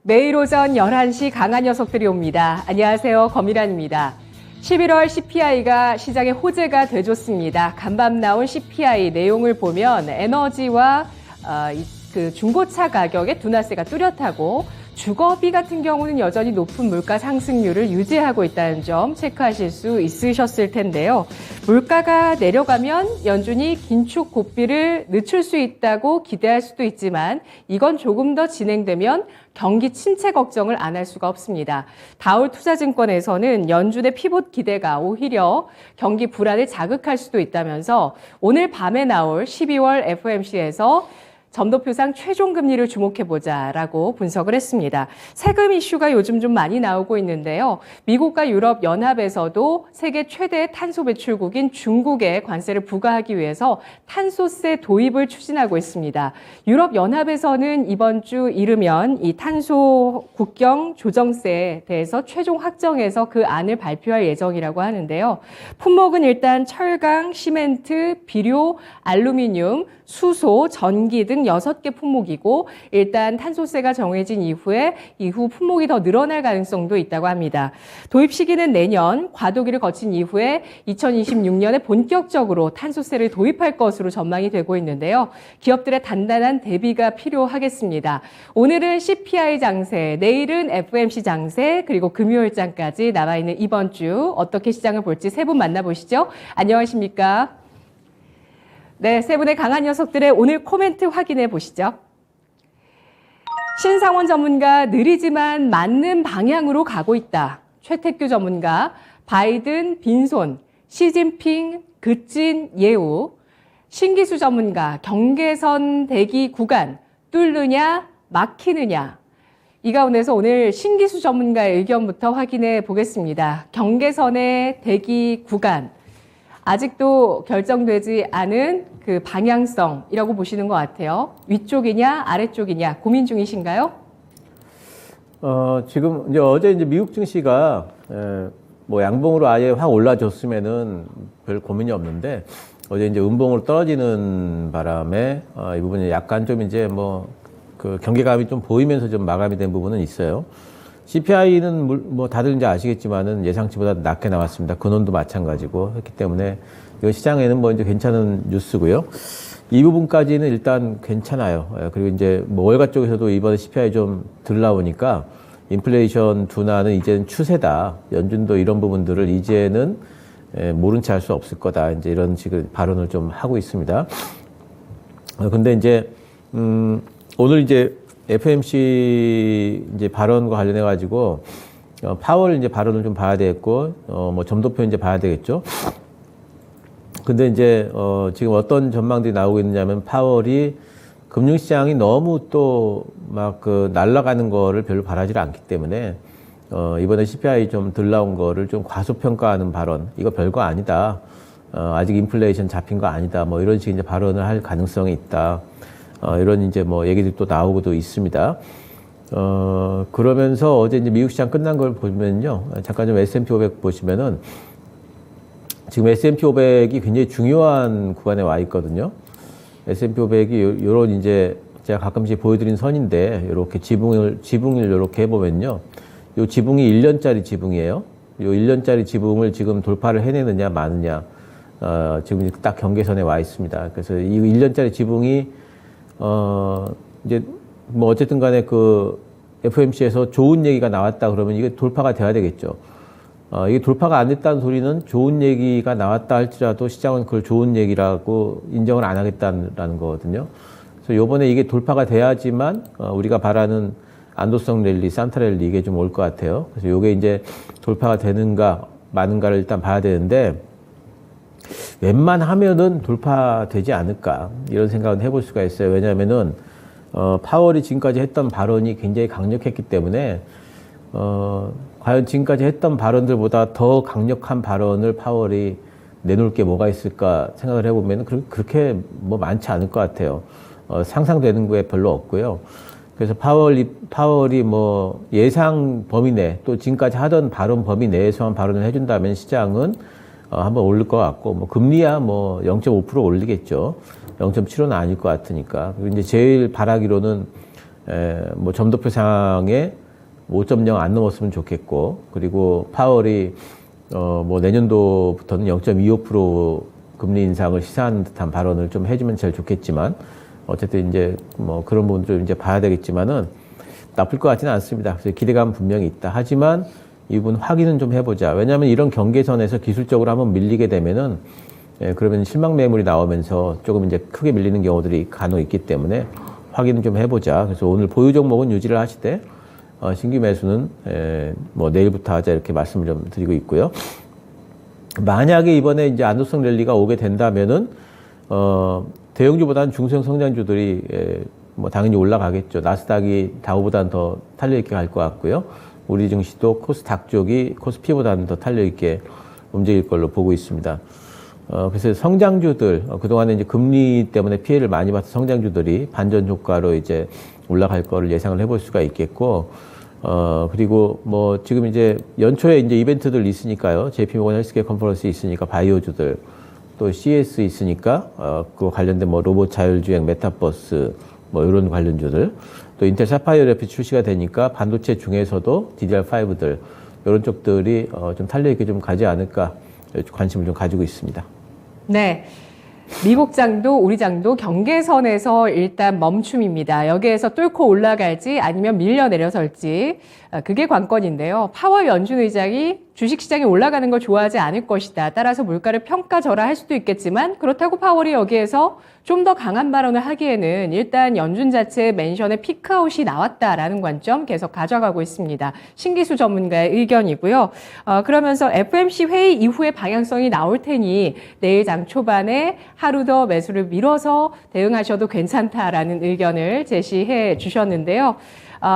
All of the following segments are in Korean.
매일 오전 11시 강한 녀석들이 옵니다. 안녕하세요. 검일환입니다. 11월 CPI가 시장의 호재가 돼줬습니다. 간밤 나온 CPI 내용을 보면 에너지와 중고차 가격의 둔화세가 뚜렷하고 주거비 같은 경우는 여전히 높은 물가 상승률을 유지하고 있다는 점 체크하실 수 있으셨을 텐데요. 물가가 내려가면 연준이 긴축 고삐를 늦출 수 있다고 기대할 수도 있지만 이건 조금 더 진행되면 경기 침체 걱정을 안 할 수가 없습니다. 다울 투자증권에서는 연준의 피봇 기대가 오히려 경기 불안을 자극할 수도 있다면서 오늘 밤에 나올 12월 FOMC에서 점도표상 최종 금리를 주목해보자라고 분석을 했습니다. 세금 이슈가 요즘 좀 많이 나오고 있는데요. 미국과 유럽 연합에서도 세계 최대 탄소 배출국인 중국에 관세를 부과하기 위해서 탄소세 도입을 추진하고 있습니다. 유럽 연합에서는 이번 주 이르면 이 탄소 국경 조정세에 대해서 최종 확정해서 그 안을 발표할 예정이라고 하는데요. 품목은 일단 철강, 시멘트, 비료, 알루미늄, 수소, 전기 등 6개 품목이고 일단 탄소세가 정해진 이후 품목이 더 늘어날 가능성도 있다고 합니다. 도입 시기는 내년, 과도기를 거친 이후에 2026년에 본격적으로 탄소세를 도입할 것으로 전망이 되고 있는데요. 기업들의 단단한 대비가 필요하겠습니다. 오늘은 CPI 장세, 내일은 FOMC 장세, 그리고 금요일장까지 남아있는 이번 주 어떻게 시장을 볼지 세 분 만나보시죠. 안녕하십니까? 네, 세 분의 강한 녀석들의 오늘 코멘트 확인해 보시죠. 신상원 전문가 느리지만 맞는 방향으로 가고 있다. 최태규 전문가 바이든 빈손, 시진핑 그찐 예우. 신기수 전문가 경계선 대기 구간 뚫느냐 막히느냐. 이 가운데서 오늘 신기수 전문가의 의견부터 확인해 보겠습니다. 경계선의 대기 구간. 아직도 결정되지 않은 그 방향성이라고 보시는 것 같아요. 위쪽이냐, 아래쪽이냐 고민 중이신가요? 지금 이제 어제 미국 증시가 뭐 양봉으로 아예 확 올라줬으면은 별 고민이 없는데 어제 이제 음봉으로 떨어지는 바람에 이 부분이 약간 좀 이제 그 경계감이 좀 보이면서 좀 마감이 된 부분은 있어요. CPI는 뭐 다들 이제 아시겠지만은 예상치보다 낮게 나왔습니다. 근원도 마찬가지고 했기 때문에 이 시장에는 뭐 이제 괜찮은 뉴스고요. 이 부분까지는 일단 괜찮아요. 그리고 이제 뭐 월가 쪽에서도 이번에 CPI 좀 덜 나오니까 인플레이션 둔화는 이제는 추세다. 연준도 이런 부분들을 이제는 모른 채 할 수 없을 거다. 이제 이런 식의 발언을 좀 하고 있습니다. 근데 이제 오늘 이제 FOMC 이제 발언과 관련해 가지고 파월 이제 발언을 좀 봐야 되겠고 뭐 점도표 이제 봐야 되겠죠. 근데 이제 지금 어떤 전망들이 나오고 있느냐면 파월이 금융시장이 너무 또 막 날아가는 거를 별로 바라지 않기 때문에 이번에 CPI 좀 덜 나온 거를 좀 과소평가하는 발언, 이거 별거 아니다. 아직 인플레이션 잡힌 거 아니다. 뭐 이런 식의 이제 발언을 할 가능성이 있다. 이런 이제 뭐 얘기들이 또 나오고도 있습니다. 그러면서 어제 이제 미국 시장 끝난 걸 보면요. 잠깐 좀 S&P 500 보시면은 지금 S&P 500이 굉장히 중요한 구간에 와 있거든요. S&P 500이 요런 이제 제가 가끔씩 보여드린 선인데 이렇게 지붕을 이렇게 해보면요. 요 지붕이 1년짜리 지붕이에요. 요 1년짜리 지붕을 지금 돌파를 해내느냐 마느냐. 지금 딱 경계선에 와 있습니다. 그래서 이 1년짜리 지붕이 이제, 뭐, 어쨌든 간에 그 FOMC에서 좋은 얘기가 나왔다 그러면 이게 돌파가 돼야 되겠죠. 이게 돌파가 안 됐다는 소리는 좋은 얘기가 나왔다 할지라도 시장은 그걸 좋은 얘기라고 인정을 안 하겠다는 거거든요. 그래서 요번에 이게 돌파가 돼야지만, 우리가 바라는 안도성 랠리, 산타 랠리 이게 좀 올 것 같아요. 그래서 요게 이제 돌파가 되는가, 마는가를 일단 봐야 되는데, 웬만하면은 돌파되지 않을까 이런 생각은 해볼 수가 있어요. 왜냐하면은 파월이 지금까지 했던 발언이 굉장히 강력했기 때문에 과연 지금까지 했던 발언들보다 더 강력한 발언을 파월이 내놓을 게 뭐가 있을까 생각을 해보면 그렇게 뭐 많지 않을 것 같아요. 상상되는 거에 별로 없고요. 그래서 파월이 뭐 예상 범위 내 또 지금까지 하던 발언 범위 내에서만 발언을 해준다면 시장은 한번 오를 것 같고, 뭐, 금리야 뭐 0.5% 올리겠죠. 0.75는 아닐 것 같으니까. 그리고 이제 제일 바라기로는 뭐 점도표 상황에 5.0 안 넘었으면 좋겠고, 그리고 파월이 뭐 내년도부터는 0.25% 금리 인상을 시사하는 듯한 발언을 좀 해주면 제일 좋겠지만, 어쨌든 이제 뭐 그런 부분도 이제 봐야 되겠지만은 나쁠 것 같지는 않습니다. 그래서 기대감은 분명히 있다. 하지만 이 부분 확인은 좀 해보자. 왜냐하면 이런 경계선에서 기술적으로 한번 밀리게 되면은 그러면 실망 매물이 나오면서 조금 이제 크게 밀리는 경우들이 간혹 있기 때문에 확인은 좀 해보자. 그래서 오늘 보유 종목은 유지를 하시되 신규 매수는 뭐 내일부터 하자 이렇게 말씀을 좀 드리고 있고요. 만약에 이번에 이제 안도성 랠리가 오게 된다면은 대형주보다는 중소형 성장주들이 뭐 당연히 올라가겠죠. 나스닥이 다우보다는 더 탄력 있게 갈 것 같고요. 우리 증시도 코스닥 쪽이 코스피보다는 더 탄력 있게 움직일 걸로 보고 있습니다. 그래서 성장주들, 그동안에 이제 금리 때문에 피해를 많이 봤던 성장주들이 반전 효과로 이제 올라갈 거를 예상을 해볼 수가 있겠고, 그리고 뭐 지금 이제 연초에 이제 이벤트들 있으니까요. JP모건 헬스케어 컨퍼런스 있으니까 바이오주들, 또 CS 있으니까, 그거 관련된 뭐 로봇 자율주행, 메타버스, 뭐 이런 관련주들, 또 인텔 사파이어 래피드 출시가 되니까 반도체 중에서도 DDR5들, 이런 쪽들이 좀 탄력 있게 좀 가지 않을까 관심을 좀 가지고 있습니다. 네. 미국 장도 우리 장도 경계선에서 일단 멈춤입니다. 여기에서 뚫고 올라갈지 아니면 밀려 내려설지 그게 관건인데요. 파월 연준 의장이 주식시장이 올라가는 걸 좋아하지 않을 것이다. 따라서 물가를 평가절하할 수도 있겠지만 그렇다고 파월이 여기에서 좀 더 강한 발언을 하기에는 일단 연준 자체의 멘션에 피크아웃이 나왔다라는 관점 계속 가져가고 있습니다. 신기수 전문가의 의견이고요. 그러면서 FOMC 회의 이후에 방향성이 나올 테니 내일 장 초반에 하루 더 매수를 밀어서 대응하셔도 괜찮다라는 의견을 제시해 주셨는데요.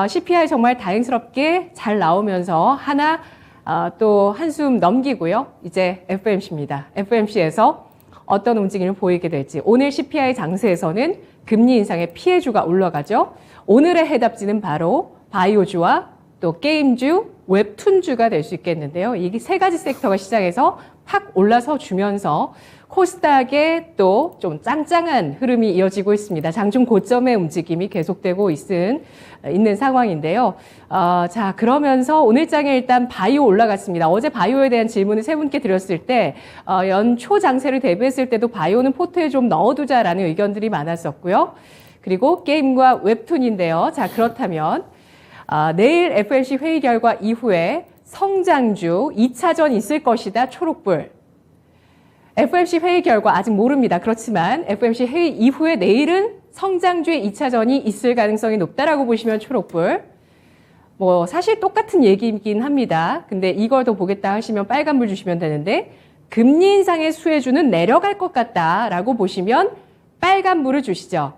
CPI 정말 다행스럽게 잘 나오면서 하나 또 한숨 넘기고요. 이제 FOMC입니다. FOMC에서 어떤 움직임을 보이게 될지. 오늘 CPI 장세에서는 금리 인상의 피해주가 올라가죠. 오늘의 해답지는 바로 바이오주와 또 게임주, 웹툰주가 될 수 있겠는데요. 이 세 가지 섹터가 시장에서 팍 올라서 주면서 코스닥에 또 좀 짱짱한 흐름이 이어지고 있습니다. 장중 고점의 움직임이 계속되고 있는 상황인데요. 자, 그러면서 오늘 장에 일단 바이오 올라갔습니다. 어제 바이오에 대한 질문을 세 분께 드렸을 때 연초 장세를 대비했을 때도 바이오는 포트에 좀 넣어두자라는 의견들이 많았었고요. 그리고 게임과 웹툰인데요. 자, 그렇다면 내일 FOMC 회의 결과 이후에 성장주 2차전 있을 것이다. 초록불. FOMC 회의 결과 아직 모릅니다. 그렇지만 FOMC 회의 이후에 내일은 성장주의 2차전이 있을 가능성이 높다라고 보시면 초록불. 뭐 사실 똑같은 얘기이긴 합니다. 근데 이걸 더 보겠다 하시면 빨간불 주시면 되는데 금리 인상의 수혜주는 내려갈 것 같다라고 보시면 빨간불을 주시죠.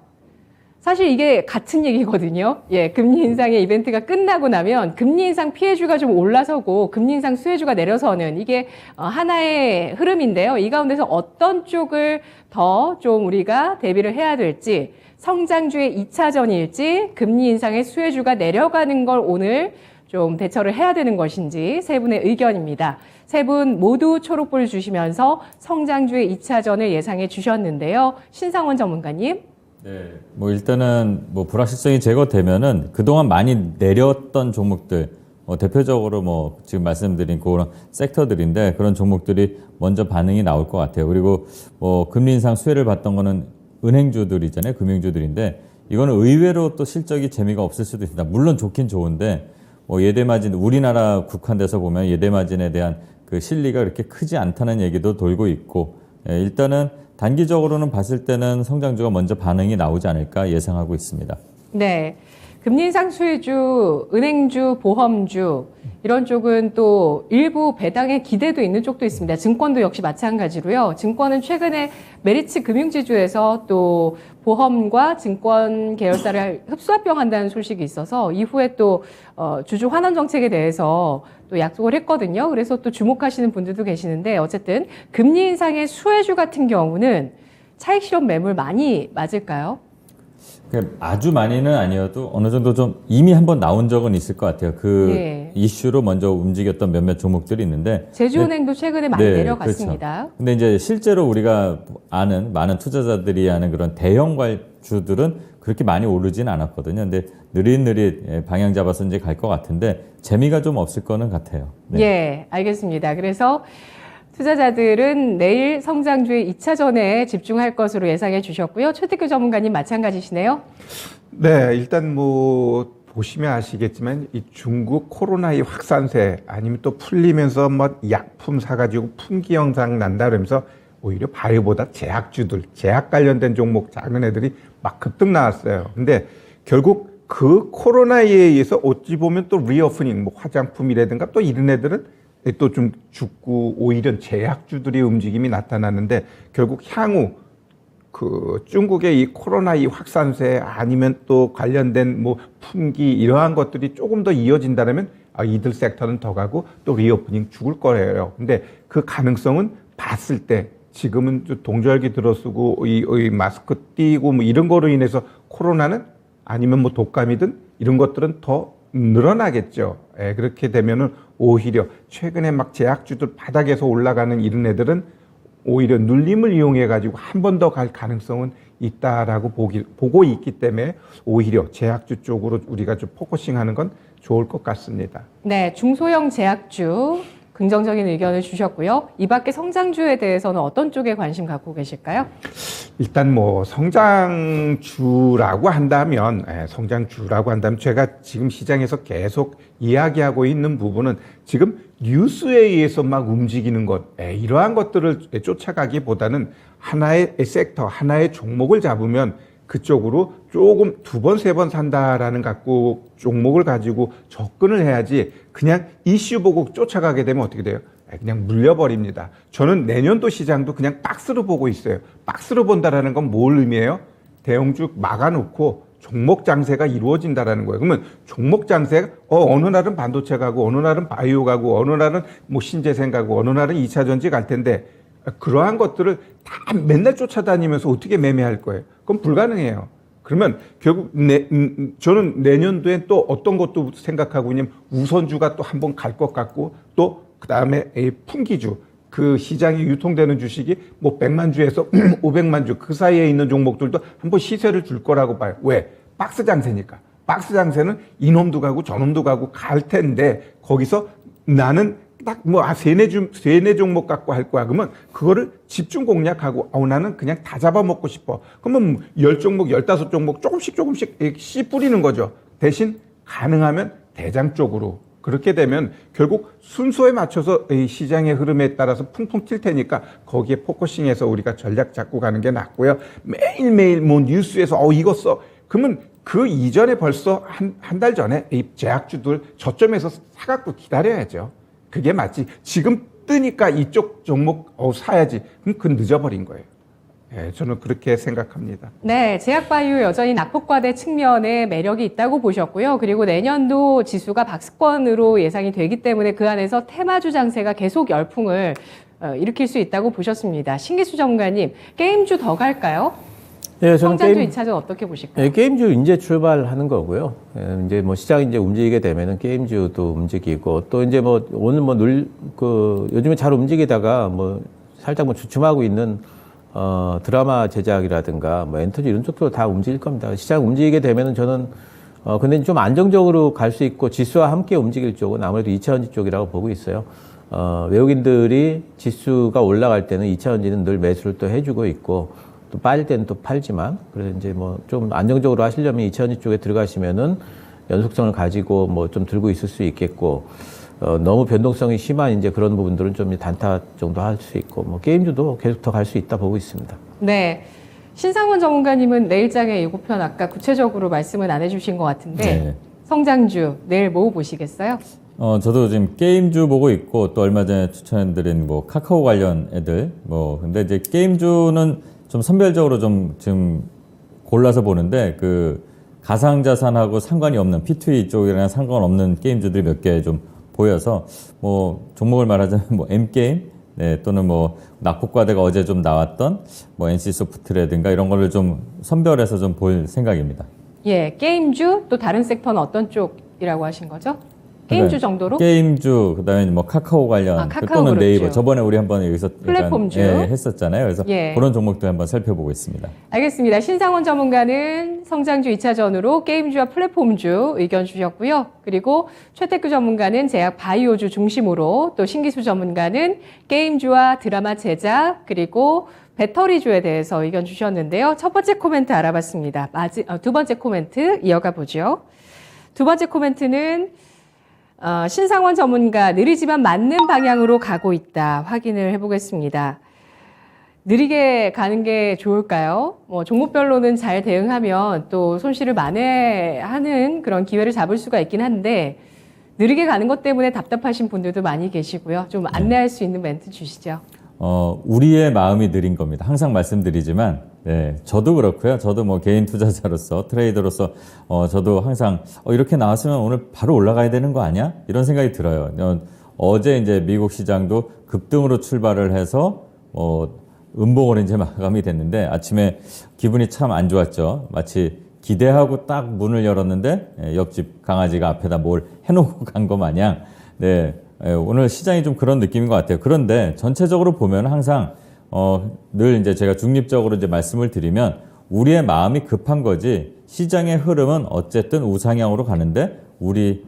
사실 이게 같은 얘기거든요. 예, 금리 인상의 이벤트가 끝나고 나면 금리 인상 피해주가 좀 올라서고 금리 인상 수혜주가 내려서는 이게 하나의 흐름인데요. 이 가운데서 어떤 쪽을 더 좀 우리가 대비를 해야 될지 성장주의 2차전일지 금리 인상의 수혜주가 내려가는 걸 오늘 좀 대처를 해야 되는 것인지 세 분의 의견입니다. 세 분 모두 초록불을 주시면서 성장주의 2차전을 예상해 주셨는데요. 신상원 전문가님. 네, 뭐 일단은 뭐 불확실성이 제거되면은 그동안 많이 내렸던 종목들, 대표적으로 뭐 지금 말씀드린 그런 섹터들인데 그런 종목들이 먼저 반응이 나올 것 같아요. 그리고 뭐 금리 인상 수혜를 받던 거는 은행주들이잖아요, 금융주들인데 이거는 의외로 또 실적이 재미가 없을 수도 있습니다. 물론 좋긴 좋은데 뭐 예대마진 우리나라 국한돼서 보면 예대마진에 대한 그 실리가 그렇게 크지 않다는 얘기도 돌고 있고 일단은. 단기적으로는 봤을 때는 성장주가 먼저 반응이 나오지 않을까 예상하고 있습니다. 네. 금리 인상 수혜주, 은행주, 보험주 이런 쪽은 또 일부 배당의 기대도 있는 쪽도 있습니다. 증권도 역시 마찬가지로요. 증권은 최근에 메리츠 금융지주에서 또 보험과 증권 계열사를 흡수합병한다는 소식이 있어서 이후에 또 주주 환원 정책에 대해서 또 약속을 했거든요. 그래서 또 주목하시는 분들도 계시는데 어쨌든 금리 인상의 수혜주 같은 경우는 차익 실현 매물 많이 맞을까요? 아주 많이는 아니어도 어느 정도 좀 이미 한번 나온 적은 있을 것 같아요. 그 이슈로 먼저 움직였던 몇몇 종목들이 있는데 제주은행도 최근에 많이 내려갔습니다. 그렇죠. 근데 이제 실제로 우리가 아는 많은 투자자들이 아는 그런 대형 주들은 그렇게 많이 오르진 않았거든요. 근데 느릿느릿 방향 잡아서 이제 갈 것 같은데 재미가 좀 없을 거는 같아요. 네. 예, 알겠습니다. 그래서 투자자들은 내일 성장주의 2차전에 집중할 것으로 예상해 주셨고요. 최태규 전문가님 마찬가지시네요. 네, 일단 뭐 보시면 아시겠지만 이 중국 코로나의 확산세 아니면 또 풀리면서 뭐 약품 사가지고 품귀 현상 난다 그러면서 오히려 바이오보다 제약주들, 제약 관련된 종목 작은 애들이 막 급등 나왔어요. 근데 결국 그 코로나에 의해서 어찌 보면 또 리오프닝, 뭐 화장품이라든가 또 이런 애들은 또 좀 죽고 오히려 제약주들의 움직임이 나타나는데 결국 향후 그 중국의 이 코로나 이 확산세 아니면 또 관련된 뭐 품귀 이러한 것들이 조금 더 이어진다면 이들 섹터는 더 가고 또 리오프닝 죽을 거예요. 근데 그 가능성은 봤을 때 지금은 동절기 들어쓰고 이 마스크 띄고 뭐 이런 거로 인해서 코로나는 아니면 뭐 독감이든 이런 것들은 더 늘어나겠죠. 예, 그렇게 되면은 오히려 최근에 막 제약주들 바닥에서 올라가는 이런 애들은 오히려 눌림을 이용해 가지고 한 번 더 갈 가능성은 있다라고 보고 있기 때문에 오히려 제약주 쪽으로 우리가 좀 포커싱하는 건 좋을 것 같습니다. 네, 중소형 제약주 긍정적인 의견을 주셨고요. 이 밖에 성장주에 대해서는 어떤 쪽에 관심 갖고 계실까요? 일단 뭐 성장주라고 한다면 제가 지금 시장에서 계속 이야기하고 있는 부분은 지금 뉴스에 의해서 막 움직이는 것 이러한 것들을 쫓아가기보다는 하나의 섹터, 하나의 종목을 잡으면 그쪽으로 조금 두 번, 세 번 산다라는 갖고 종목을 가지고 접근을 해야지 그냥 이슈 보고 쫓아가게 되면 어떻게 돼요? 그냥 물려버립니다. 저는 내년도 시장도 그냥 박스로 보고 있어요. 박스로 본다라는 건 뭘 의미해요? 대형주 막아놓고 종목 장세가 이루어진다라는 거예요. 그러면 종목 장세가 어느 날은 반도체 가고 어느 날은 바이오 가고 어느 날은 뭐 신재생 가고 어느 날은 2차 전지 갈 텐데 그러한 것들을 다 맨날 쫓아다니면서 어떻게 매매할 거예요? 그건 불가능해요. 그러면 결국 저는 내년도엔 또 어떤 것도 생각하고 있냐면 우선주가 또 한번 갈 것 같고 또 그다음에 풍기주 그 시장에 유통되는 주식이 뭐 100만 주에서 500만 주 그 사이에 있는 종목들도 한번 시세를 줄 거라고 봐요. 왜? 박스 장세니까. 박스 장세는 이놈도 가고 저놈도 가고 갈 텐데 거기서 나는 딱 뭐 세네 종목 갖고 할 거야. 그러면 그거를 집중 공략하고 나는 그냥 다 잡아먹고 싶어. 그러면 10종목, 15종목 조금씩 씨 뿌리는 거죠. 대신 가능하면 대장 쪽으로. 그렇게 되면 결국 순서에 맞춰서 이 시장의 흐름에 따라서 풍풍 튈 테니까 거기에 포커싱해서 우리가 전략 잡고 가는 게 낫고요. 매일매일 뭐 뉴스에서 이거 써. 그러면 그 이전에 벌써 한 달 전에 이 제약주들 저점에서 사갖고 기다려야죠. 그게 맞지. 지금 뜨니까 이쪽 종목 사야지. 그럼 그건 늦어버린 거예요. 예, 저는 그렇게 생각합니다. 네, 제약바이오 여전히 낙폭과대 측면에 매력이 있다고 보셨고요. 그리고 내년도 지수가 박스권으로 예상이 되기 때문에 그 안에서 테마주 장세가 계속 열풍을 일으킬 수 있다고 보셨습니다. 신기수 전문가님, 게임주 더 갈까요? 예, 저는 성장주 2차전 어떻게 보실까요? 예, 게임주 이제 출발하는 거고요. 이제 뭐 시장이 이제 움직이게 되면은 게임주도 움직이고 또 이제 뭐 오늘 뭐 요즘에 잘 움직이다가 뭐 살짝 뭐 주춤하고 있는 드라마 제작이라든가 뭐 엔터지 이런 쪽도 다 움직일 겁니다. 시장 움직이게 되면은 저는 근데 좀 안정적으로 갈 수 있고 지수와 함께 움직일 쪽은 아무래도 2차전지 쪽이라고 보고 있어요. 외국인들이 지수가 올라갈 때는 2차전지는 늘 매수를 또 해주고 있고 또 빠질 때는 또 팔지만 그래서 이제 뭐 좀 안정적으로 하시려면 2차전지 쪽에 들어가시면은 연속성을 가지고 뭐 좀 들고 있을 수 있겠고 너무 변동성이 심한 이제 그런 부분들은 좀 단타 정도 할 수 있고 뭐 게임주도 계속 더 갈 수 있다 보고 있습니다. 네. 신상원 전문가님은 내일장의 예고편 아까 구체적으로 말씀은 안 해주신 것 같은데 네. 성장주 내일 뭐 보시겠어요? 저도 지금 게임주 보고 있고 또 얼마 전에 추천드린 뭐 카카오 관련 애들 근데 이제 게임주는 좀 선별적으로 좀 지금 골라서 보는데 그 가상자산하고 상관이 없는 P2E 쪽이랑 상관없는 게임주들이 몇 개 좀 보여서 뭐 종목을 말하자면 뭐 M게임 또는 뭐 낙폭과대가 어제 좀 나왔던 뭐 NC소프트라든가 이런 거를 좀 선별해서 좀 볼 생각입니다. 예, 게임주 또 다른 섹터는 어떤 쪽이라고 하신 거죠? 게임주 정도로? 게임주, 그다음에 뭐 카카오 관련, 카카오 또는 그렇죠. 네이버. 저번에 우리 한번 여기서 플랫폼주. 했었잖아요. 그래서 예. 그런 종목도 한번 살펴보고 있습니다. 알겠습니다. 신상원 전문가는 성장주 2차전으로 게임주와 플랫폼주 의견 주셨고요. 그리고 최태규 전문가는 제약 바이오주 중심으로, 또 신기수 전문가는 게임주와 드라마 제작, 그리고 배터리주에 대해서 의견 주셨는데요. 첫 번째 코멘트 알아봤습니다. 두 번째 코멘트 이어가 보죠. 두 번째 코멘트는 신상원 전문가 느리지만 맞는 방향으로 가고 있다. 확인을 해보겠습니다. 느리게 가는 게 좋을까요? 종목별로는 잘 대응하면 또 손실을 만회하는 그런 기회를 잡을 수가 있긴 한데, 느리게 가는 것 때문에 답답하신 분들도 많이 계시고요. 좀 안내할 수 있는 멘트 주시죠. 우리의 마음이 느린 겁니다. 항상 말씀드리지만, 네, 저도 그렇고요. 저도 뭐 개인 투자자로서, 트레이더로서, 저도 항상, 이렇게 나왔으면 오늘 바로 올라가야 되는 거 아니야? 이런 생각이 들어요. 어제 이제 미국 시장도 급등으로 출발을 해서, 음봉으로 이제 마감이 됐는데, 아침에 기분이 참 안 좋았죠. 마치 기대하고 딱 문을 열었는데, 옆집 강아지가 앞에다 뭘 해놓고 간 거 마냥, 네, 오늘 시장이 좀 그런 느낌인 것 같아요. 그런데 전체적으로 보면 항상 늘 이제 제가 중립적으로 이제 말씀을 드리면, 우리의 마음이 급한 거지 시장의 흐름은 어쨌든 우상향으로 가는데 우리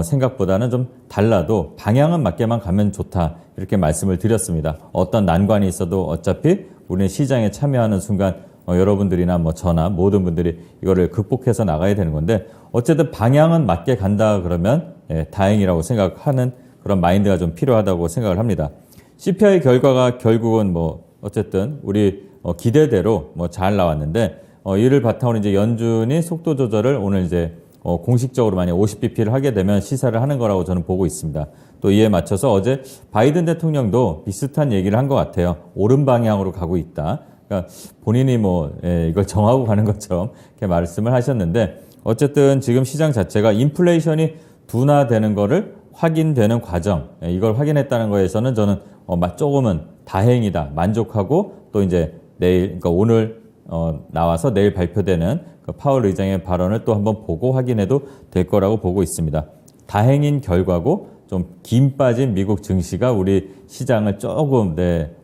생각보다는 좀 달라도 방향은 맞게만 가면 좋다, 이렇게 말씀을 드렸습니다. 어떤 난관이 있어도 어차피 우리는 시장에 참여하는 순간 여러분들이나 뭐 저나 모든 분들이 이거를 극복해서 나가야 되는 건데, 어쨌든 방향은 맞게 간다 그러면 다행이라고 생각하는 그런 마인드가 좀 필요하다고 생각을 합니다. CPI 결과가 결국은 뭐 어쨌든 우리 기대대로 뭐 잘 나왔는데, 이를 바탕으로 이제 연준이 속도 조절을 오늘 이제 공식적으로 만약 50bp를 하게 되면 시사를 하는 거라고 저는 보고 있습니다. 또 이에 맞춰서 어제 바이든 대통령도 비슷한 얘기를 한 것 같아요. 옳은 방향으로 가고 있다. 그러니까 본인이 이걸 정하고 가는 것처럼 이렇게 말씀을 하셨는데, 어쨌든 지금 시장 자체가 인플레이션이 둔화되는 거를 확인되는 과정, 이걸 확인했다는 거에서는 저는 조금은 다행이다, 만족하고, 또 이제 내일, 그러니까 오늘 나와서 내일 발표되는 그 파월 의장의 발언을 또 한번 보고 확인해도 될 거라고 보고 있습니다. 다행인 결과고, 좀 김 빠진 미국 증시가 우리 시장을 조금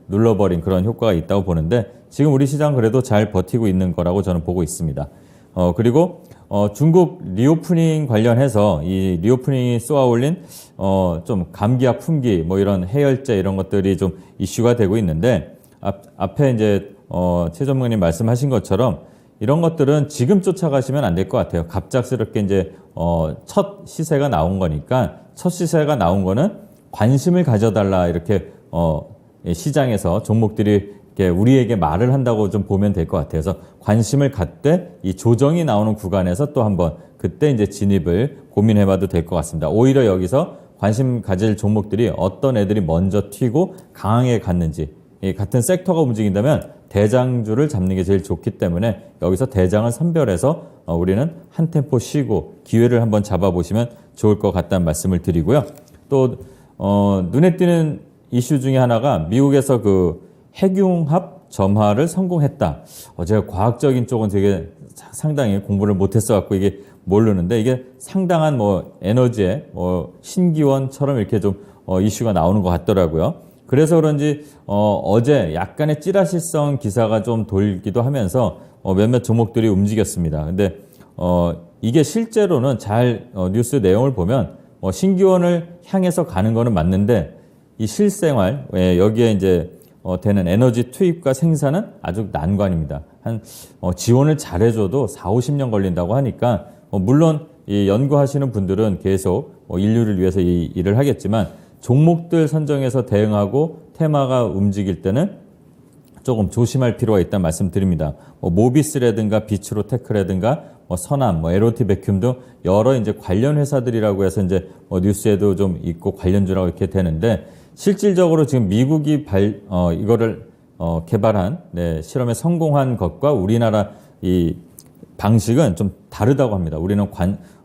눌러버린 그런 효과가 있다고 보는데, 지금 우리 시장 그래도 잘 버티고 있는 거라고 저는 보고 있습니다. 그리고 중국 리오프닝 관련해서 이 리오프닝이 쏘아올린 좀 감기약 품귀, 뭐 이런 해열제 이런 것들이 좀 이슈가 되고 있는데, 앞에 이제 최 전문가님 말씀하신 것처럼 이런 것들은 지금 쫓아가시면 안 될 것 같아요. 갑작스럽게 이제 첫 시세가 나온 거니까, 첫 시세가 나온 거는 관심을 가져달라, 이렇게 시장에서 종목들이 우리에게 말을 한다고 좀 보면 될 것 같아요. 그래서 관심을 갖되 이 조정이 나오는 구간에서 또 한번 그때 이제 진입을 고민해봐도 될 것 같습니다. 오히려 여기서 관심 가질 종목들이 어떤 애들이 먼저 튀고 강하게 갔는지, 이 같은 섹터가 움직인다면 대장주를 잡는 게 제일 좋기 때문에 여기서 대장을 선별해서 우리는 한 템포 쉬고 기회를 한번 잡아보시면 좋을 것 같다는 말씀을 드리고요. 또 눈에 띄는 이슈 중에 하나가 미국에서 그 핵융합 점화를 성공했다. 제가 과학적인 쪽은 되게 상당히 공부를 못했어 갖고 이게 모르는데, 이게 상당한 뭐 에너지의 신기원처럼 이렇게 좀 이슈가 나오는 것 같더라고요. 그래서 그런지 어제 약간의 찌라시성 기사가 좀 돌기도 하면서 몇몇 종목들이 움직였습니다. 근데 이게 실제로는 잘 뉴스 내용을 보면 신기원을 향해서 가는 거는 맞는데, 이 실생활 여기에 이제 되는 에너지 투입과 생산은 아주 난관입니다. 지원을 잘해줘도 4, 50년 걸린다고 하니까, 물론 이 연구하시는 분들은 계속 인류를 위해서 이 일을 하겠지만, 종목들 선정해서 대응하고 테마가 움직일 때는 조금 조심할 필요가 있다는 말씀드립니다. 모비스라든가 비츠로테크라든가 서남, LOT 베큐um 등 여러 이제 관련 회사들이라고 해서 이제 뉴스에도 좀 있고 관련주라고 이렇게 되는데, 실질적으로 지금 미국이 이거를 개발한 실험에 성공한 것과 우리나라 이 방식은 좀 다르다고 합니다. 우리는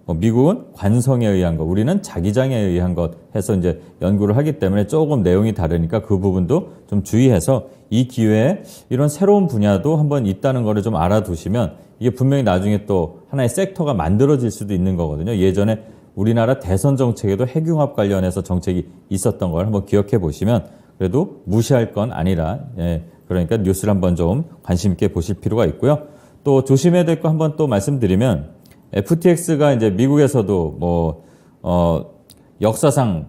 미국은 관성에 의한 것, 우리는 자기장에 의한 것 해서 이제 연구를 하기 때문에 조금 내용이 다르니까 그 부분도 좀 주의해서 이 기회에 이런 새로운 분야도 한번 있다는 거를 좀 알아두시면, 이게 분명히 나중에 또 하나의 섹터가 만들어질 수도 있는 거거든요. 예전에 우리나라 대선 정책에도 핵융합 관련해서 정책이 있었던 걸 한번 기억해 보시면 그래도 무시할 건 아니라 그러니까 뉴스를 한번 좀 관심 있게 보실 필요가 있고요. 또 조심해야 될 거 한번 또 말씀드리면 FTX가 이제 미국에서도 역사상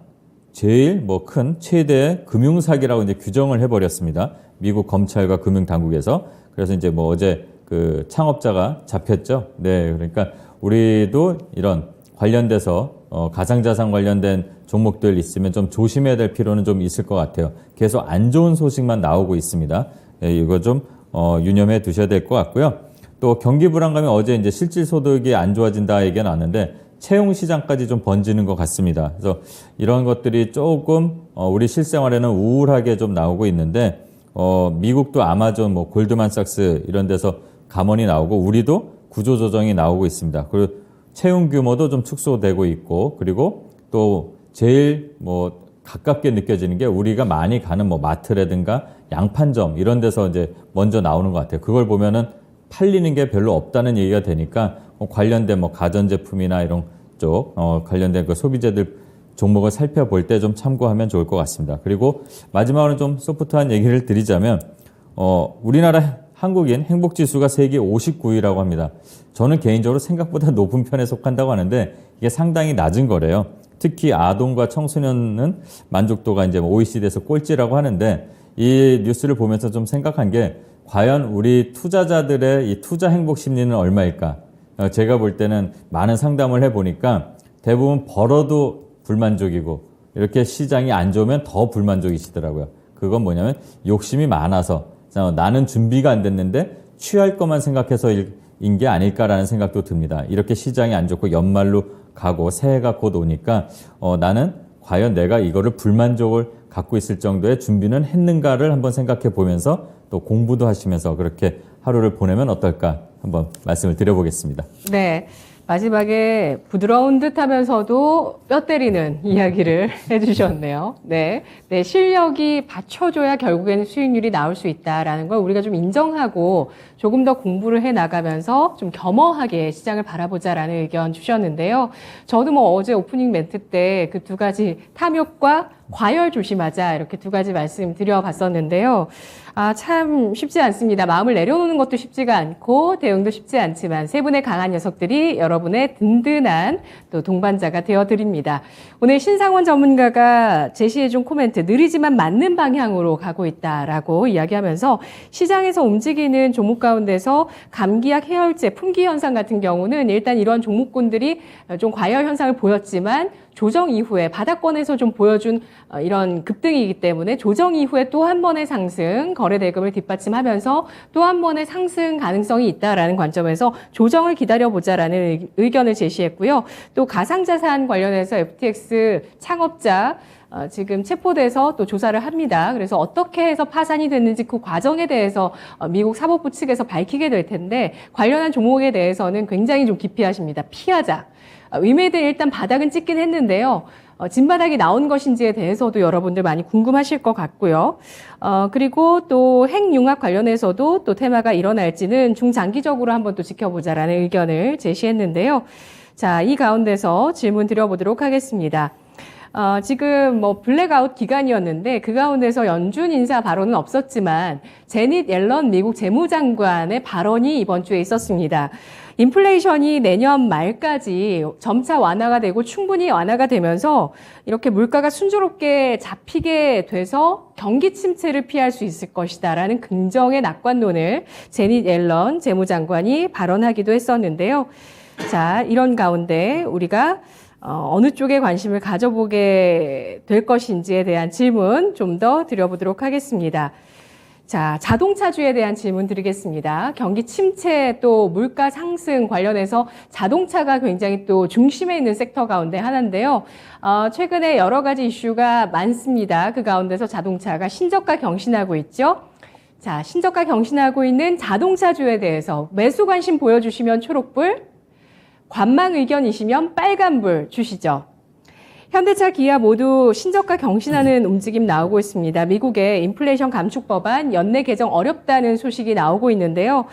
제일 큰 최대 금융 사기라고 이제 규정을 해버렸습니다. 미국 검찰과 금융 당국에서. 그래서 이제 어제 그 창업자가 잡혔죠. 네, 그러니까 우리도 이런 관련돼서 가상자산 관련된 종목들 있으면 좀 조심해야 될 필요는 좀 있을 것 같아요. 계속 안 좋은 소식만 나오고 있습니다. 네, 이거 좀 유념해 두셔야 될 것 같고요. 또 경기 불안감이 어제 이제 실질 소득이 안 좋아진다 얘기가 나왔는데 채용 시장까지 좀 번지는 것 같습니다. 그래서 이런 것들이 조금 우리 실생활에는 우울하게 좀 나오고 있는데 미국도 아마존, 골드만삭스 이런 데서 감원이 나오고 우리도 구조조정이 나오고 있습니다. 그리고 채용 규모도 좀 축소되고 있고 그리고 또 제일 가깝게 느껴지는 게 우리가 많이 가는 마트라든가 양판점 이런 데서 이제 먼저 나오는 것 같아요. 그걸 보면은 팔리는 게 별로 없다는 얘기가 되니까 관련된 가전제품이나 이런 쪽 관련된 그 소비재들 종목을 살펴볼 때 좀 참고하면 좋을 것 같습니다. 그리고 마지막으로 좀 소프트한 얘기를 드리자면 우리나라 한국인 행복지수가 세계 59위라고 합니다. 저는 개인적으로 생각보다 높은 편에 속한다고 하는데 이게 상당히 낮은 거래요. 특히 아동과 청소년은 만족도가 이제 OECD에서 꼴찌라고 하는데 이 뉴스를 보면서 좀 생각한 게 과연 우리 투자자들의 이 투자 행복 심리는 얼마일까? 제가 볼 때는 많은 상담을 해보니까 대부분 벌어도 불만족이고 이렇게 시장이 안 좋으면 더 불만족이시더라고요. 그건 뭐냐면 욕심이 많아서 나는 준비가 안 됐는데 취할 것만 생각해서인 게 아닐까라는 생각도 듭니다. 이렇게 시장이 안 좋고 연말로 가고 새해가 곧 오니까 나는 과연 내가 이거를 불만족을 갖고 있을 정도의 준비는 했는가를 한번 생각해 보면서 또 공부도 하시면서 그렇게 하루를 보내면 어떨까 한번 말씀을 드려보겠습니다. 네. 마지막에 부드러운 듯 하면서도 뼈 때리는 이야기를 해주셨네요. 네. 네. 실력이 받쳐줘야 결국에는 수익률이 나올 수 있다라는 걸 우리가 좀 인정하고 조금 더 공부를 해 나가면서 좀 겸허하게 시장을 바라보자라는 의견 주셨는데요. 저도 어제 오프닝 멘트 때 그 두 가지 탐욕과 과열 조심하자 이렇게 두 가지 말씀 드려봤었는데요. 참 쉽지 않습니다. 마음을 내려놓는 것도 쉽지가 않고 대응도 쉽지 않지만 세 분의 강한 녀석들이 여러분의 든든한 또 동반자가 되어드립니다. 오늘 신상원 전문가가 제시해준 코멘트 느리지만 맞는 방향으로 가고 있다라고 이야기하면서 시장에서 움직이는 종목 가운데서 감기약, 해열제, 품귀 현상 같은 경우는 일단 이런 종목군들이 좀 과열 현상을 보였지만 조정 이후에 바닥권에서 좀 보여준 이런 급등이기 때문에 조정 이후에 또 한 번의 상승, 거래 대금을 뒷받침하면서 또 한 번의 상승 가능성이 있다라는 관점에서 조정을 기다려보자라는 의견을 제시했고요. 또 가상자산 관련해서 FTX 창업자 지금 체포돼서 또 조사를 합니다. 그래서 어떻게 해서 파산이 됐는지 그 과정에 대해서 미국 사법부 측에서 밝히게 될 텐데 관련한 종목에 대해서는 굉장히 좀 기피하십니다. 피하자. 위메드 일단 바닥은 찍긴 했는데요. 진바닥이 나온 것인지에 대해서도 여러분들 많이 궁금하실 것 같고요. 그리고 또 핵융합 관련해서도 또 테마가 일어날지는 중장기적으로 한번 또 지켜보자라는 의견을 제시했는데요. 자, 이 가운데서 질문 드려보도록 하겠습니다. 지금 블랙아웃 기간이었는데 그 가운데서 연준 인사 발언은 없었지만 제닛 옐런 미국 재무장관의 발언이 이번 주에 있었습니다. 인플레이션이 내년 말까지 점차 완화가 되고 충분히 완화가 되면서 이렇게 물가가 순조롭게 잡히게 돼서 경기 침체를 피할 수 있을 것이다라는 긍정의 낙관론을 제닛 옐런 재무장관이 발언하기도 했었는데요. 자, 이런 가운데 우리가 어느 쪽에 관심을 가져보게 될 것인지에 대한 질문 좀 더 드려보도록 하겠습니다. 자, 자동차주에 대한 질문 드리겠습니다. 경기 침체 또 물가 상승 관련해서 자동차가 굉장히 또 중심에 있는 섹터 가운데 하나인데요. 최근에 여러 가지 이슈가 많습니다. 그 가운데서 자동차가 신저가 경신하고 있죠. 자, 신저가 경신하고 있는 자동차주에 대해서 매수 관심 보여주시면 초록불, 관망 의견이시면 빨간불 주시죠. 현대차, 기아 모두 신저가 경신하는 움직임 나오고 있습니다. 미국의 인플레이션 감축 법안 연내 개정 어렵다는 소식이 나오고 있는데요.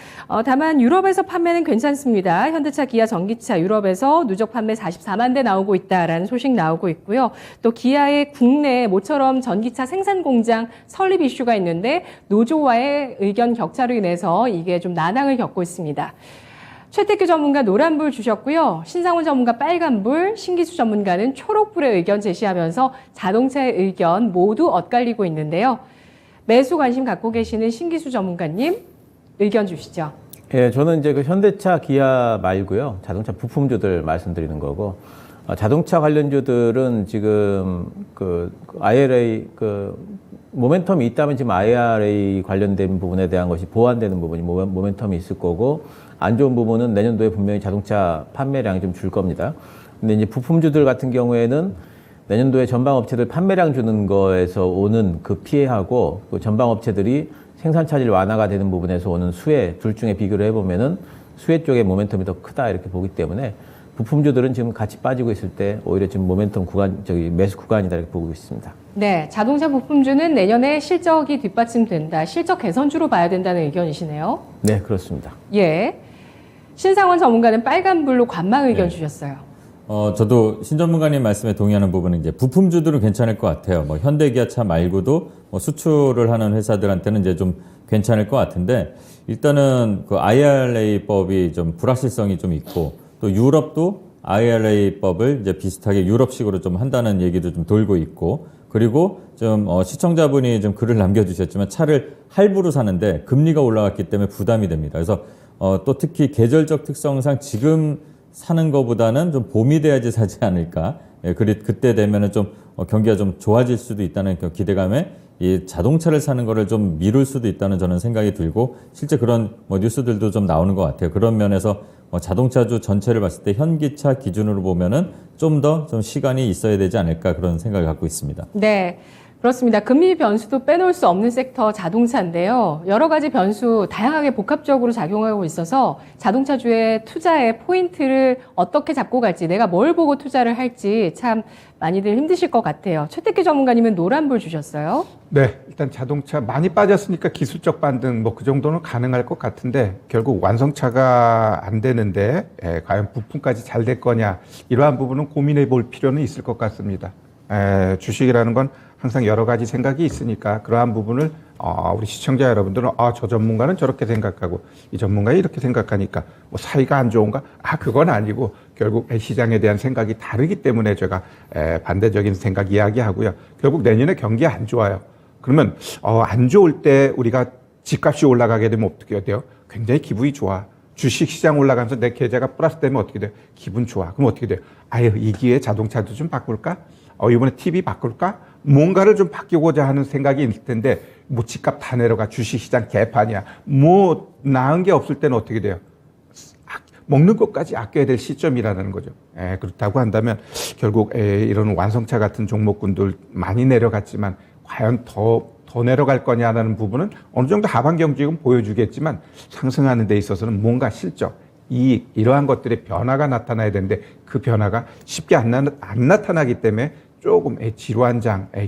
다만 유럽에서 판매는 괜찮습니다. 현대차, 기아, 전기차 유럽에서 누적 판매 44만 대 나오고 있다라는 소식 나오고 있고요. 또 기아의 국내 모처럼 전기차 생산 공장 설립 이슈가 있는데 노조와의 의견 격차로 인해서 이게 좀 난항을 겪고 있습니다. 최태규 전문가 노란불 주셨고요. 신상훈 전문가 빨간불, 신기수 전문가는 초록불의 의견 제시하면서 자동차의 의견 모두 엇갈리고 있는데요. 매수 관심 갖고 계시는 신기수 전문가님 의견 주시죠. 예, 저는 이제 그 현대차, 기아 말고요. 자동차 부품주들 말씀드리는 거고, 자동차 관련주들은 지금 그 IRA 모멘텀이 있다면 지금 IRA 관련된 부분에 대한 것이 보완되는 부분이 모멘텀이 있을 거고, 안 좋은 부분은 내년도에 분명히 자동차 판매량이 좀 줄 겁니다. 근데 이제 부품주들 같은 경우에는 내년도에 전방업체들 판매량 주는 거에서 오는 그 피해하고 그 전방업체들이 생산 차질 완화가 되는 부분에서 오는 수혜 둘 중에 비교를 해보면은 수혜 쪽의 모멘텀이 더 크다 이렇게 보기 때문에 부품주들은 지금 같이 빠지고 있을 때 오히려 지금 모멘텀 구간, 매수 구간이다 이렇게 보고 있습니다. 네, 자동차 부품주는 내년에 실적이 뒷받침된다. 실적 개선주로 봐야 된다는 의견이시네요. 네, 그렇습니다. 예. 신상원 전문가는 빨간불로 관망 의견 주셨어요. 저도 신 전문가님 말씀에 동의하는 부분은 이제 부품주들은 괜찮을 것 같아요. 뭐 현대기아차 말고도 뭐 수출을 하는 회사들한테는 이제 좀 괜찮을 것 같은데 일단은 그 IRA법이 좀 불확실성이 좀 있고 또 유럽도 IRA법을 이제 비슷하게 유럽식으로 좀 한다는 얘기도 좀 돌고 있고 그리고 좀 시청자분이 좀 글을 남겨주셨지만 차를 할부로 사는데 금리가 올라갔기 때문에 부담이 됩니다. 그래서 또 특히 계절적 특성상 지금 사는 것보다는 좀 봄이 돼야지 사지 않을까. 예, 그때 되면은 좀 경기가 좀 좋아질 수도 있다는 그 기대감에 이 자동차를 사는 거를 좀 미룰 수도 있다는 저는 생각이 들고 실제 그런 뉴스들도 좀 나오는 것 같아요. 그런 면에서 자동차주 전체를 봤을 때 현기차 기준으로 보면은 좀 더 좀 시간이 있어야 되지 않을까 그런 생각을 갖고 있습니다. 네. 그렇습니다. 금리 변수도 빼놓을 수 없는 섹터 자동차인데요. 여러 가지 변수 다양하게 복합적으로 작용하고 있어서 자동차주의 투자의 포인트를 어떻게 잡고 갈지 내가 뭘 보고 투자를 할지 참 많이들 힘드실 것 같아요. 최태규 전문가님은 노란불 주셨어요. 네, 일단 자동차 많이 빠졌으니까 기술적 반등 뭐 그 정도는 가능할 것 같은데 결국 완성차가 안 되는데 과연 부품까지 잘 될 거냐 이러한 부분은 고민해 볼 필요는 있을 것 같습니다. 주식이라는 건 항상 여러 가지 생각이 있으니까 그러한 부분을 우리 시청자 여러분들은 저 전문가는 저렇게 생각하고 이 전문가는 이렇게 생각하니까 뭐 사이가 안 좋은가? 그건 아니고 결국 시장에 대한 생각이 다르기 때문에 제가 반대적인 생각 이야기하고요. 결국 내년에 경기 안 좋아요. 그러면 안 좋을 때 우리가 집값이 올라가게 되면 어떻게 돼요? 굉장히 기분이 좋아. 주식 시장 올라가면서 내 계좌가 플러스 되면 어떻게 돼요? 기분 좋아. 그럼 어떻게 돼요? 이 기회에 자동차도 좀 바꿀까? 이번에 TV 바꿀까? 뭔가를 좀 바뀌고자 하는 생각이 있을 텐데, 뭐 집값 다 내려가, 주식시장 개판이야. 뭐 나은 게 없을 때는 어떻게 돼요? 먹는 것까지 아껴야 될 시점이라는 거죠. 그렇다고 한다면 결국 이런 완성차 같은 종목군들 많이 내려갔지만 과연 더 내려갈 거냐라는 부분은 어느 정도 하반 경직은 보여주겠지만 상승하는 데 있어서는 뭔가 실적, 이러한 것들의 변화가 나타나야 되는데 그 변화가 쉽게 안 나타나기 때문에 조금 지루한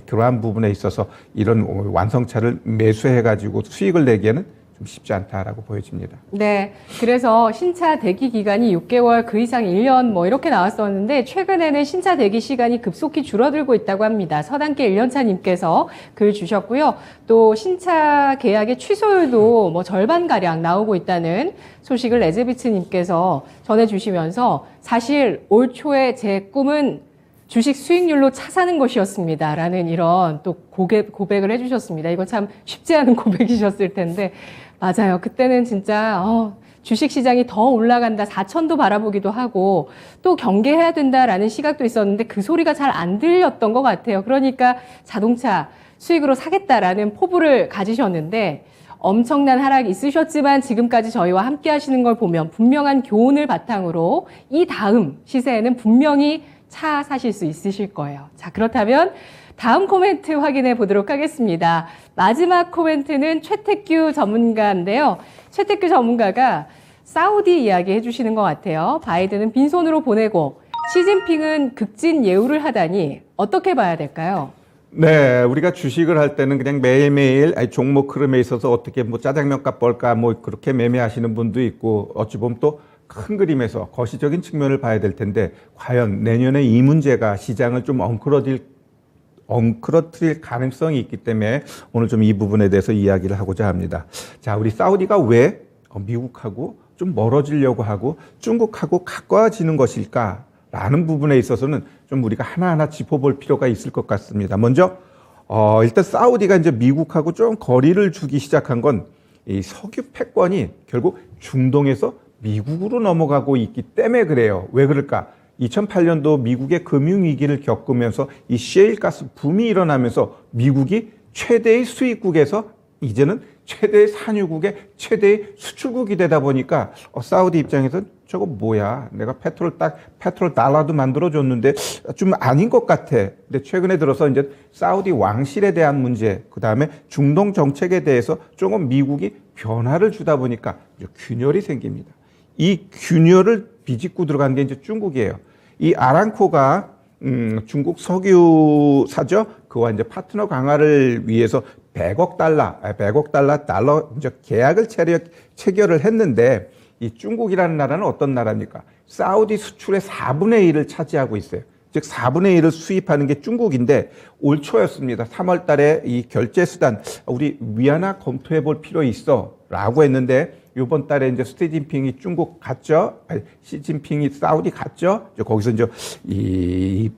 그러한 부분에 있어서 이런 완성차를 매수해가지고 수익을 내기에는 좀 쉽지 않다라고 보여집니다. 네. 그래서 신차 대기 기간이 6개월, 그 이상 1년 뭐 이렇게 나왔었는데 최근에는 신차 대기 시간이 급속히 줄어들고 있다고 합니다. 서단계 1년차님께서 글 주셨고요. 또 신차 계약의 취소율도 뭐 절반가량 나오고 있다는 소식을 레즈비츠님께서 전해주시면서 사실 올 초에 제 꿈은 주식 수익률로 차 사는 것이었습니다. 라는 이런 또 고백을 해주셨습니다. 이거 참 쉽지 않은 고백이셨을 텐데, 맞아요. 그때는 진짜, 주식 시장이 더 올라간다, 4천도 바라보기도 하고, 또 경계해야 된다라는 시각도 있었는데 그 소리가 잘 안 들렸던 것 같아요. 그러니까 자동차 수익으로 사겠다라는 포부를 가지셨는데, 엄청난 하락이 있으셨지만 지금까지 저희와 함께 하시는 걸 보면 분명한 교훈을 바탕으로 이 다음 시세에는 분명히 차 사실 수 있으실 거예요. 자, 그렇다면 다음 코멘트 확인해 보도록 하겠습니다. 마지막 코멘트는 최태규 전문가인데요. 최태규 전문가가 사우디 이야기 해주시는 것 같아요. 바이든은 빈손으로 보내고 시진핑은 극진 예우를 하다니 어떻게 봐야 될까요? 네, 우리가 주식을 할 때는 그냥 매일매일 종목 흐름에 있어서 어떻게 뭐 짜장면 값 벌까 뭐 그렇게 매매하시는 분도 있고 어찌 보면 또 큰 그림에서 거시적인 측면을 봐야 될 텐데 과연 내년에 이 문제가 시장을 좀 엉클어뜨릴 가능성이 있기 때문에 오늘 좀 이 부분에 대해서 이야기를 하고자 합니다. 자, 우리 사우디가 왜 미국하고 좀 멀어지려고 하고 중국하고 가까워지는 것일까? 라는 부분에 있어서는 좀 우리가 하나하나 짚어볼 필요가 있을 것 같습니다. 먼저, 일단 사우디가 이제 미국하고 좀 거리를 두기 시작한 건 이 석유 패권이 결국 중동에서 미국으로 넘어가고 있기 때문에 그래요. 왜 그럴까? 2008년도 미국의 금융위기를 겪으면서 이 셰일가스 붐이 일어나면서 미국이 최대의 수입국에서 이제는 최대의 산유국의 최대의 수출국이 되다 보니까 사우디 입장에서는 저거 뭐야? 내가 페트롤 달러도 만들어줬는데 좀 아닌 것 같아. 근데 최근에 들어서 이제 사우디 왕실에 대한 문제, 그 다음에 중동 정책에 대해서 조금 미국이 변화를 주다 보니까 이제 균열이 생깁니다. 이 균열을 비집고 들어간 게 이제 중국이에요. 이 아람코가 중국 석유사죠. 그와 이제 파트너 강화를 위해서 100억 달러 이제 계약을 체결을 했는데 이 중국이라는 나라는 어떤 나라입니까? 사우디 수출의 4분의 1을 차지하고 있어요. 즉 4분의 1을 수입하는 게 중국인데 올 초였습니다. 3월 달에 이 결제 수단 우리 위안화 검토해 볼 필요 있어라고 했는데 이번 달에 이제 시진핑이 중국 갔죠. 시진핑이 사우디 갔죠. 이제 거기서 이제 이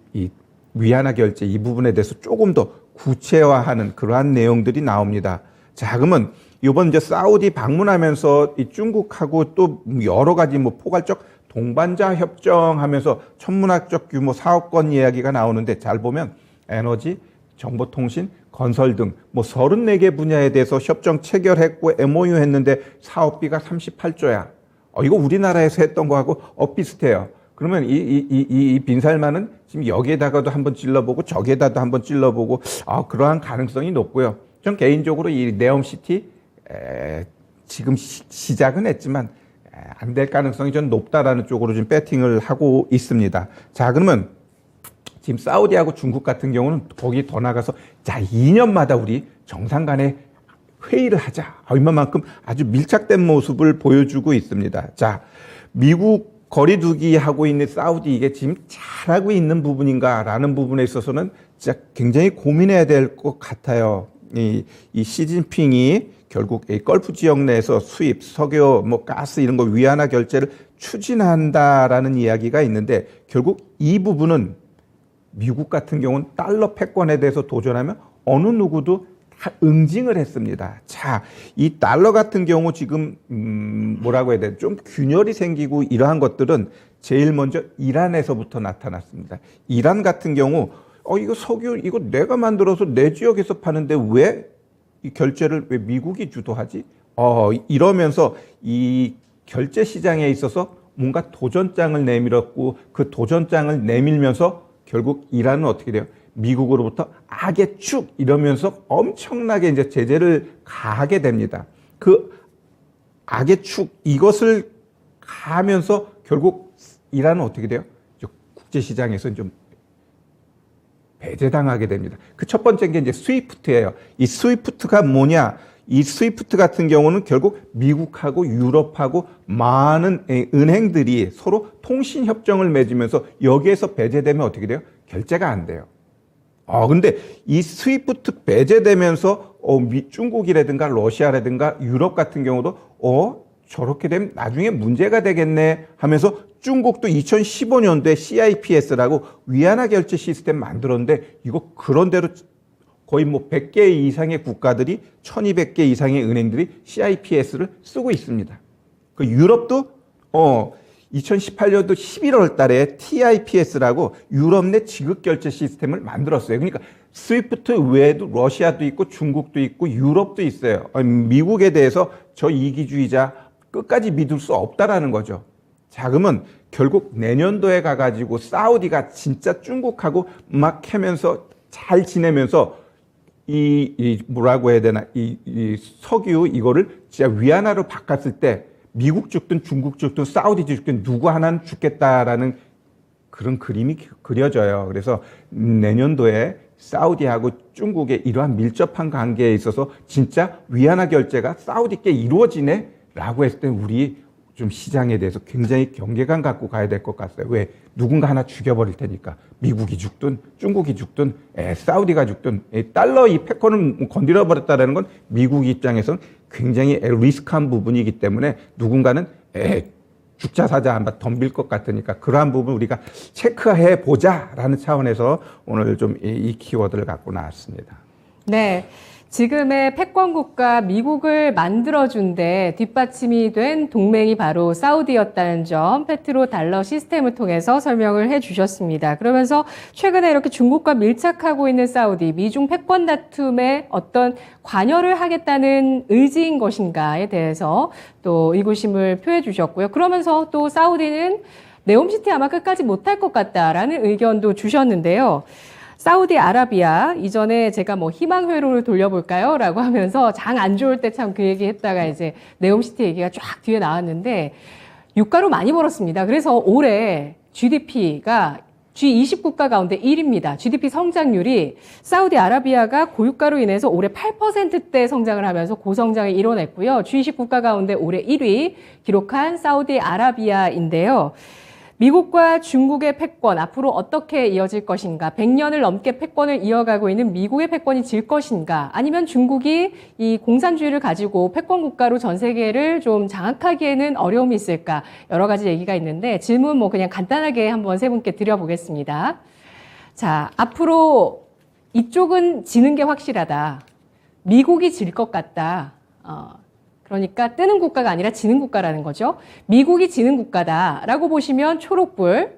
위안화 결제 이 부분에 대해서 조금 더 구체화하는 그러한 내용들이 나옵니다. 자, 그러면 이번 이제 사우디 방문하면서 이 중국하고 또 여러 가지 뭐 포괄적 동반자 협정하면서 천문학적 규모 4억 건 이야기가 나오는데 잘 보면 에너지, 정보통신, 건설 등 뭐 34개 분야에 대해서 협정 체결했고 MOU 했는데 사업비가 38조야. 이거 우리나라에서 했던 거하고 비슷해요. 그러면 이 빈살만은 지금 여기에다가도 한번 찔러보고 저기에다도 한번 찔러보고 그러한 가능성이 높고요. 전 개인적으로 이 네옴시티 지금 시작은 했지만 안 될 가능성이 좀 높다라는 쪽으로 좀 배팅을 하고 있습니다. 자, 그러면 지금 사우디하고 중국 같은 경우는 거기 더 나가서 자 2년마다 우리 정상 간에 회의를 하자. 얼마만큼 아주 밀착된 모습을 보여주고 있습니다. 자, 미국 거리두기 하고 있는 사우디 이게 지금 잘하고 있는 부분인가라는 부분에 있어서는 진짜 굉장히 고민해야 될 것 같아요. 이 시진핑이 결국 이 걸프 지역 내에서 수입, 석유, 뭐 가스 이런 거 위안화 결제를 추진한다라는 이야기가 있는데 결국 이 부분은 미국 같은 경우는 달러 패권에 대해서 도전하면 어느 누구도 다 응징을 했습니다. 자, 이 달러 같은 경우 지금 뭐라고 해야 돼? 좀 균열이 생기고 이러한 것들은 제일 먼저 이란에서부터 나타났습니다. 이란 같은 경우 이거 석유 이거 내가 만들어서 내 지역에서 파는데 왜 이 결제를 왜 미국이 주도하지? 이러면서 이 결제 시장에 있어서 뭔가 도전장을 내밀었고 그 도전장을 내밀면서 결국 이란은 어떻게 돼요? 미국으로부터 악의 축 이러면서 엄청나게 이제 제재를 가하게 됩니다. 그 악의 축 이것을 가하면서 결국 이란은 어떻게 돼요? 국제 시장에서 좀 배제당하게 됩니다. 그 첫 번째 게 이제 스위프트예요. 이 스위프트가 뭐냐? 이 스위프트 같은 경우는 결국 미국하고 유럽하고 많은 은행들이 서로 통신 협정을 맺으면서 여기에서 배제되면 어떻게 돼요? 결제가 안 돼요. 근데 이 스위프트 배제되면서 중국이라든가 러시아라든가 유럽 같은 경우도 저렇게 되면 나중에 문제가 되겠네 하면서 중국도 2015년도에 CIPS라고 위안화 결제 시스템 만들었는데 이거 그런대로 거의 뭐 100개 이상의 국가들이 1200개 이상의 은행들이 CIPS를 쓰고 있습니다. 그 유럽도 2018년도 11월 달에 TIPS라고 유럽 내 지급 결제 시스템을 만들었어요. 그러니까 스위프트 외에도 러시아도 있고 중국도 있고 유럽도 있어요. 미국에 대해서 저 이기주의자 끝까지 믿을 수 없다라는 거죠. 자, 그러면 결국 내년도에 가가지고 사우디가 진짜 중국하고 막 캐면서 잘 지내면서 뭐라고 해야 되나 이 석유 이거를 진짜 위안화로 바꿨을 때 미국 죽든 중국 죽든 사우디 죽든 누구 하나는 죽겠다라는 그런 그림이 그려져요. 그래서 내년도에 사우디하고 중국의 이러한 밀접한 관계에 있어서 진짜 위안화 결제가 사우디께 이루어지네라고 했을 때 우리 좀 시장에 대해서 굉장히 경계감 갖고 가야 될 것 같아요. 왜? 누군가 하나 죽여버릴 테니까. 미국이 죽든 중국이 죽든 사우디가 죽든 달러 이 패권을 건드려버렸다는 건 미국 입장에서는 굉장히 리스크한 부분이기 때문에 누군가는 죽자 사자 한번 덤빌 것 같으니까 그러한 부분 우리가 체크해 보자라는 차원에서 오늘 좀 이 키워드를 갖고 나왔습니다. 네. 지금의 패권국가 미국을 만들어준데 뒷받침이 된 동맹이 바로 사우디였다는 점 페트로 달러 시스템을 통해서 설명을 해주셨습니다. 그러면서 최근에 이렇게 중국과 밀착하고 있는 사우디, 미중 패권 다툼에 어떤 관여를 하겠다는 의지인 것인가에 대해서 또 의구심을 표해 주셨고요. 그러면서 또 사우디는 네옴시티 아마 끝까지 못할 것 같다라는 의견도 주셨는데요. 사우디아라비아 이전에 제가 뭐 희망 회로를 돌려볼까요? 라고 하면서 장 안 좋을 때 참 그 얘기 했다가 이제 네옴시티 얘기가 쫙 뒤에 나왔는데 유가로 많이 벌었습니다. 그래서 올해 GDP가 G20 국가 가운데 1위입니다. GDP 성장률이 사우디아라비아가 고유가로 인해서 올해 8%대 성장을 하면서 고성장을 이뤄냈고요. G20 국가 가운데 올해 1위 기록한 사우디아라비아인데요. 미국과 중국의 패권 앞으로 어떻게 이어질 것인가? 100년을 넘게 패권을 이어가고 있는 미국의 패권이 질 것인가? 아니면 중국이 이 공산주의를 가지고 패권 국가로 전 세계를 좀 장악하기에는 어려움이 있을까? 여러 가지 얘기가 있는데 질문 뭐 그냥 간단하게 한번 세 분께 드려보겠습니다. 자, 앞으로 이쪽은 지는 게 확실하다. 미국이 질 것 같다. 그러니까 뜨는 국가가 아니라 지는 국가라는 거죠. 미국이 지는 국가다라고 보시면 초록불,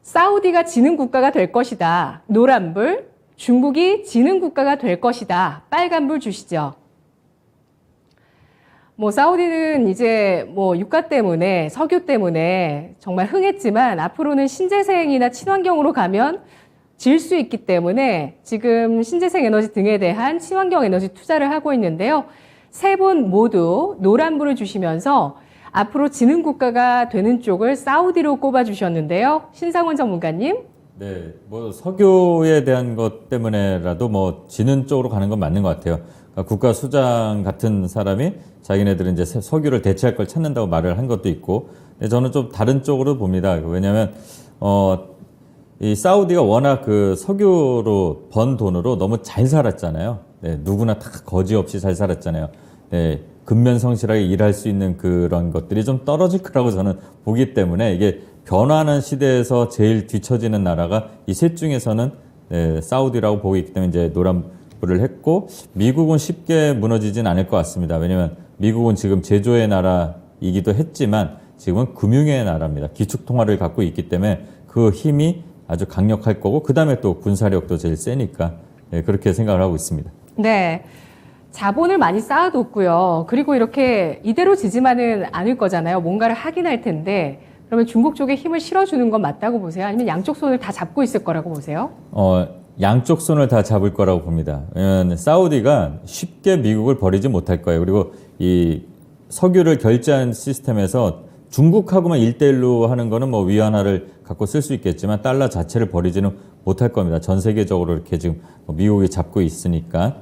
사우디가 지는 국가가 될 것이다. 노란불, 중국이 지는 국가가 될 것이다. 빨간불 주시죠. 뭐 사우디는 이제 뭐 유가 때문에 석유 때문에 정말 흥했지만 앞으로는 신재생이나 친환경으로 가면 질 수 있기 때문에 지금 신재생 에너지 등에 대한 친환경 에너지 투자를 하고 있는데요. 세 분 모두 노란불을 주시면서 앞으로 지는 국가가 되는 쪽을 사우디로 꼽아주셨는데요. 신상원 전문가님. 네, 뭐 석유에 대한 것 때문에라도 뭐 지는 쪽으로 가는 건 맞는 것 같아요. 그러니까 국가 수장 같은 사람이 자기네들은 이제 석유를 대체할 걸 찾는다고 말을 한 것도 있고, 근데 저는 좀 다른 쪽으로 봅니다. 왜냐하면 이 사우디가 워낙 그 석유로 번 돈으로 너무 잘 살았잖아요. 네, 누구나 다 거지 없이 잘 살았잖아요. 네, 근면성실하게 일할 수 있는 그런 것들이 좀 떨어질 거라고 저는 보기 때문에 이게 변화하는 시대에서 제일 뒤처지는 나라가 이 셋 중에서는 사우디라고 보고 있기 때문에 이제 노란불을 했고, 미국은 쉽게 무너지진 않을 것 같습니다. 왜냐하면 미국은 지금 제조의 나라이기도 했지만 지금은 금융의 나라입니다. 기축통화를 갖고 있기 때문에 그 힘이 아주 강력할 거고, 그 다음에 또 군사력도 제일 세니까 그렇게 생각을 하고 있습니다. 네. 자본을 많이 쌓아뒀고요. 그리고 이렇게 이대로 지지만은 않을 거잖아요. 뭔가를 하긴 할 텐데, 그러면 중국 쪽에 힘을 실어주는 건 맞다고 보세요? 아니면 양쪽 손을 다 잡고 있을 거라고 보세요? 양쪽 손을 다 잡을 거라고 봅니다. 왜냐하면 사우디가 쉽게 미국을 버리지 못할 거예요. 그리고 이 석유를 결제하는 시스템에서 중국하고만 1대1로 하는 거는 뭐 위안화를 갖고 쓸 수 있겠지만 달러 자체를 버리지는 못할 겁니다. 전 세계적으로 이렇게 지금 미국이 잡고 있으니까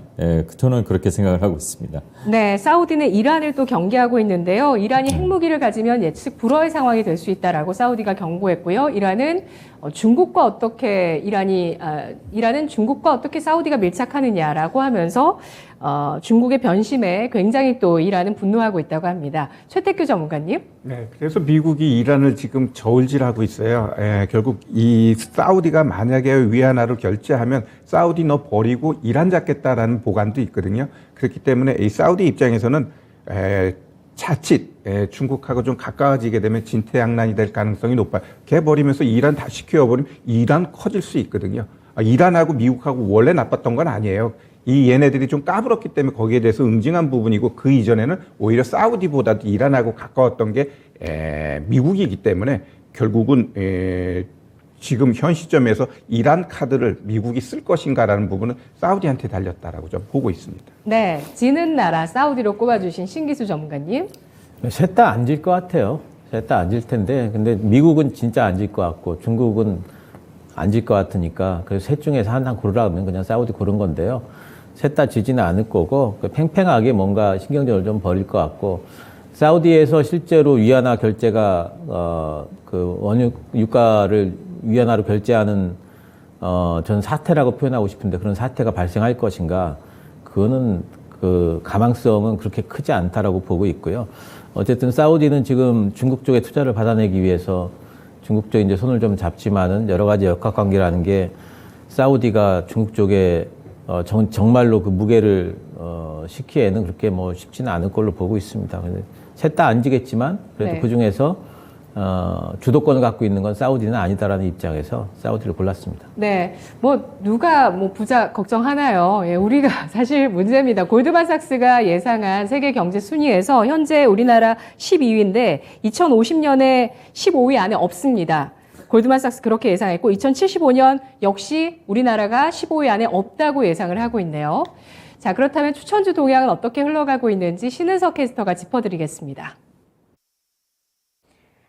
저는 그렇게 생각을 하고 있습니다. 네, 사우디는 이란을 또 경계하고 있는데요. 이란이 핵무기를 가지면 예측 불허의 상황이 될 수 있다라고 사우디가 경고했고요. 이란은 중국과 어떻게 사우디가 밀착하느냐라고 하면서 중국의 변심에 굉장히 또 이란은 분노하고 있다고 합니다. 최태규 전문가님. 네, 그래서 미국이 이란을 지금 저울질하고 있어요. 결국 이 사우디가 만약에 위안화를 결제하면 사우디 너 버리고 이란 잡겠다라는 보관도 있거든요. 그렇기 때문에 이 사우디 입장에서는 자칫 중국하고 좀 가까워지게 되면 진퇴양난이 될 가능성이 높아요. 걔 버리면서 이란 다시 키워버리면 이란 커질 수 있거든요. 이란하고 미국하고 원래 나빴던 건 아니에요. 이 얘네들이 좀 까불었기 때문에 거기에 대해서 응징한 부분이고, 그 이전에는 오히려 사우디보다도 이란하고 가까웠던 게 미국이기 때문에 결국은 지금 현 시점에서 이란 카드를 미국이 쓸 것인가라는 부분은 사우디한테 달렸다라고 좀 보고 있습니다. 네, 지는 나라 사우디로 꼽아주신 신기수 전문가님. 셋 다 안 질 것 같아요. 셋 다 안 질 텐데, 근데 미국은 진짜 안 질 것 같고 중국은 안 질 것 같으니까 그래서 셋 중에서 하나 고르라 하면 그냥 사우디 고른 건데요. 셋 다 지지는 않을 거고 팽팽하게 뭔가 신경전을 좀 벌일 것 같고, 사우디에서 실제로 위안화 결제가 그 원유 유가를 위안화로 결제하는 저는 사태라고 표현하고 싶은데 그런 사태가 발생할 것인가, 그거는 그 가망성은 그렇게 크지 않다라고 보고 있고요. 어쨌든 사우디는 지금 중국 쪽에 투자를 받아내기 위해서 중국 쪽에 이제 손을 좀 잡지만은 여러 가지 역학관계라는 게 사우디가 중국 쪽에 정말로 그 무게를 시키에는 그렇게 뭐 쉽지는 않을 걸로 보고 있습니다. 셋 다 안 지겠지만 그래도 네. 그 중에서 주도권을 갖고 있는 건 사우디는 아니다라는 입장에서 사우디를 골랐습니다. 네, 뭐 누가 뭐 부자 걱정하나요? 예, 우리가 사실 문제입니다. 골드만삭스가 예상한 세계 경제 순위에서 현재 우리나라 12위인데 2050년에 15위 안에 없습니다. 골드만삭스 그렇게 예상했고 2075년 역시 우리나라가 15위 안에 없다고 예상을 하고 있네요. 자, 그렇다면 추천주 동향은 어떻게 흘러가고 있는지 신은석 캐스터가 짚어드리겠습니다.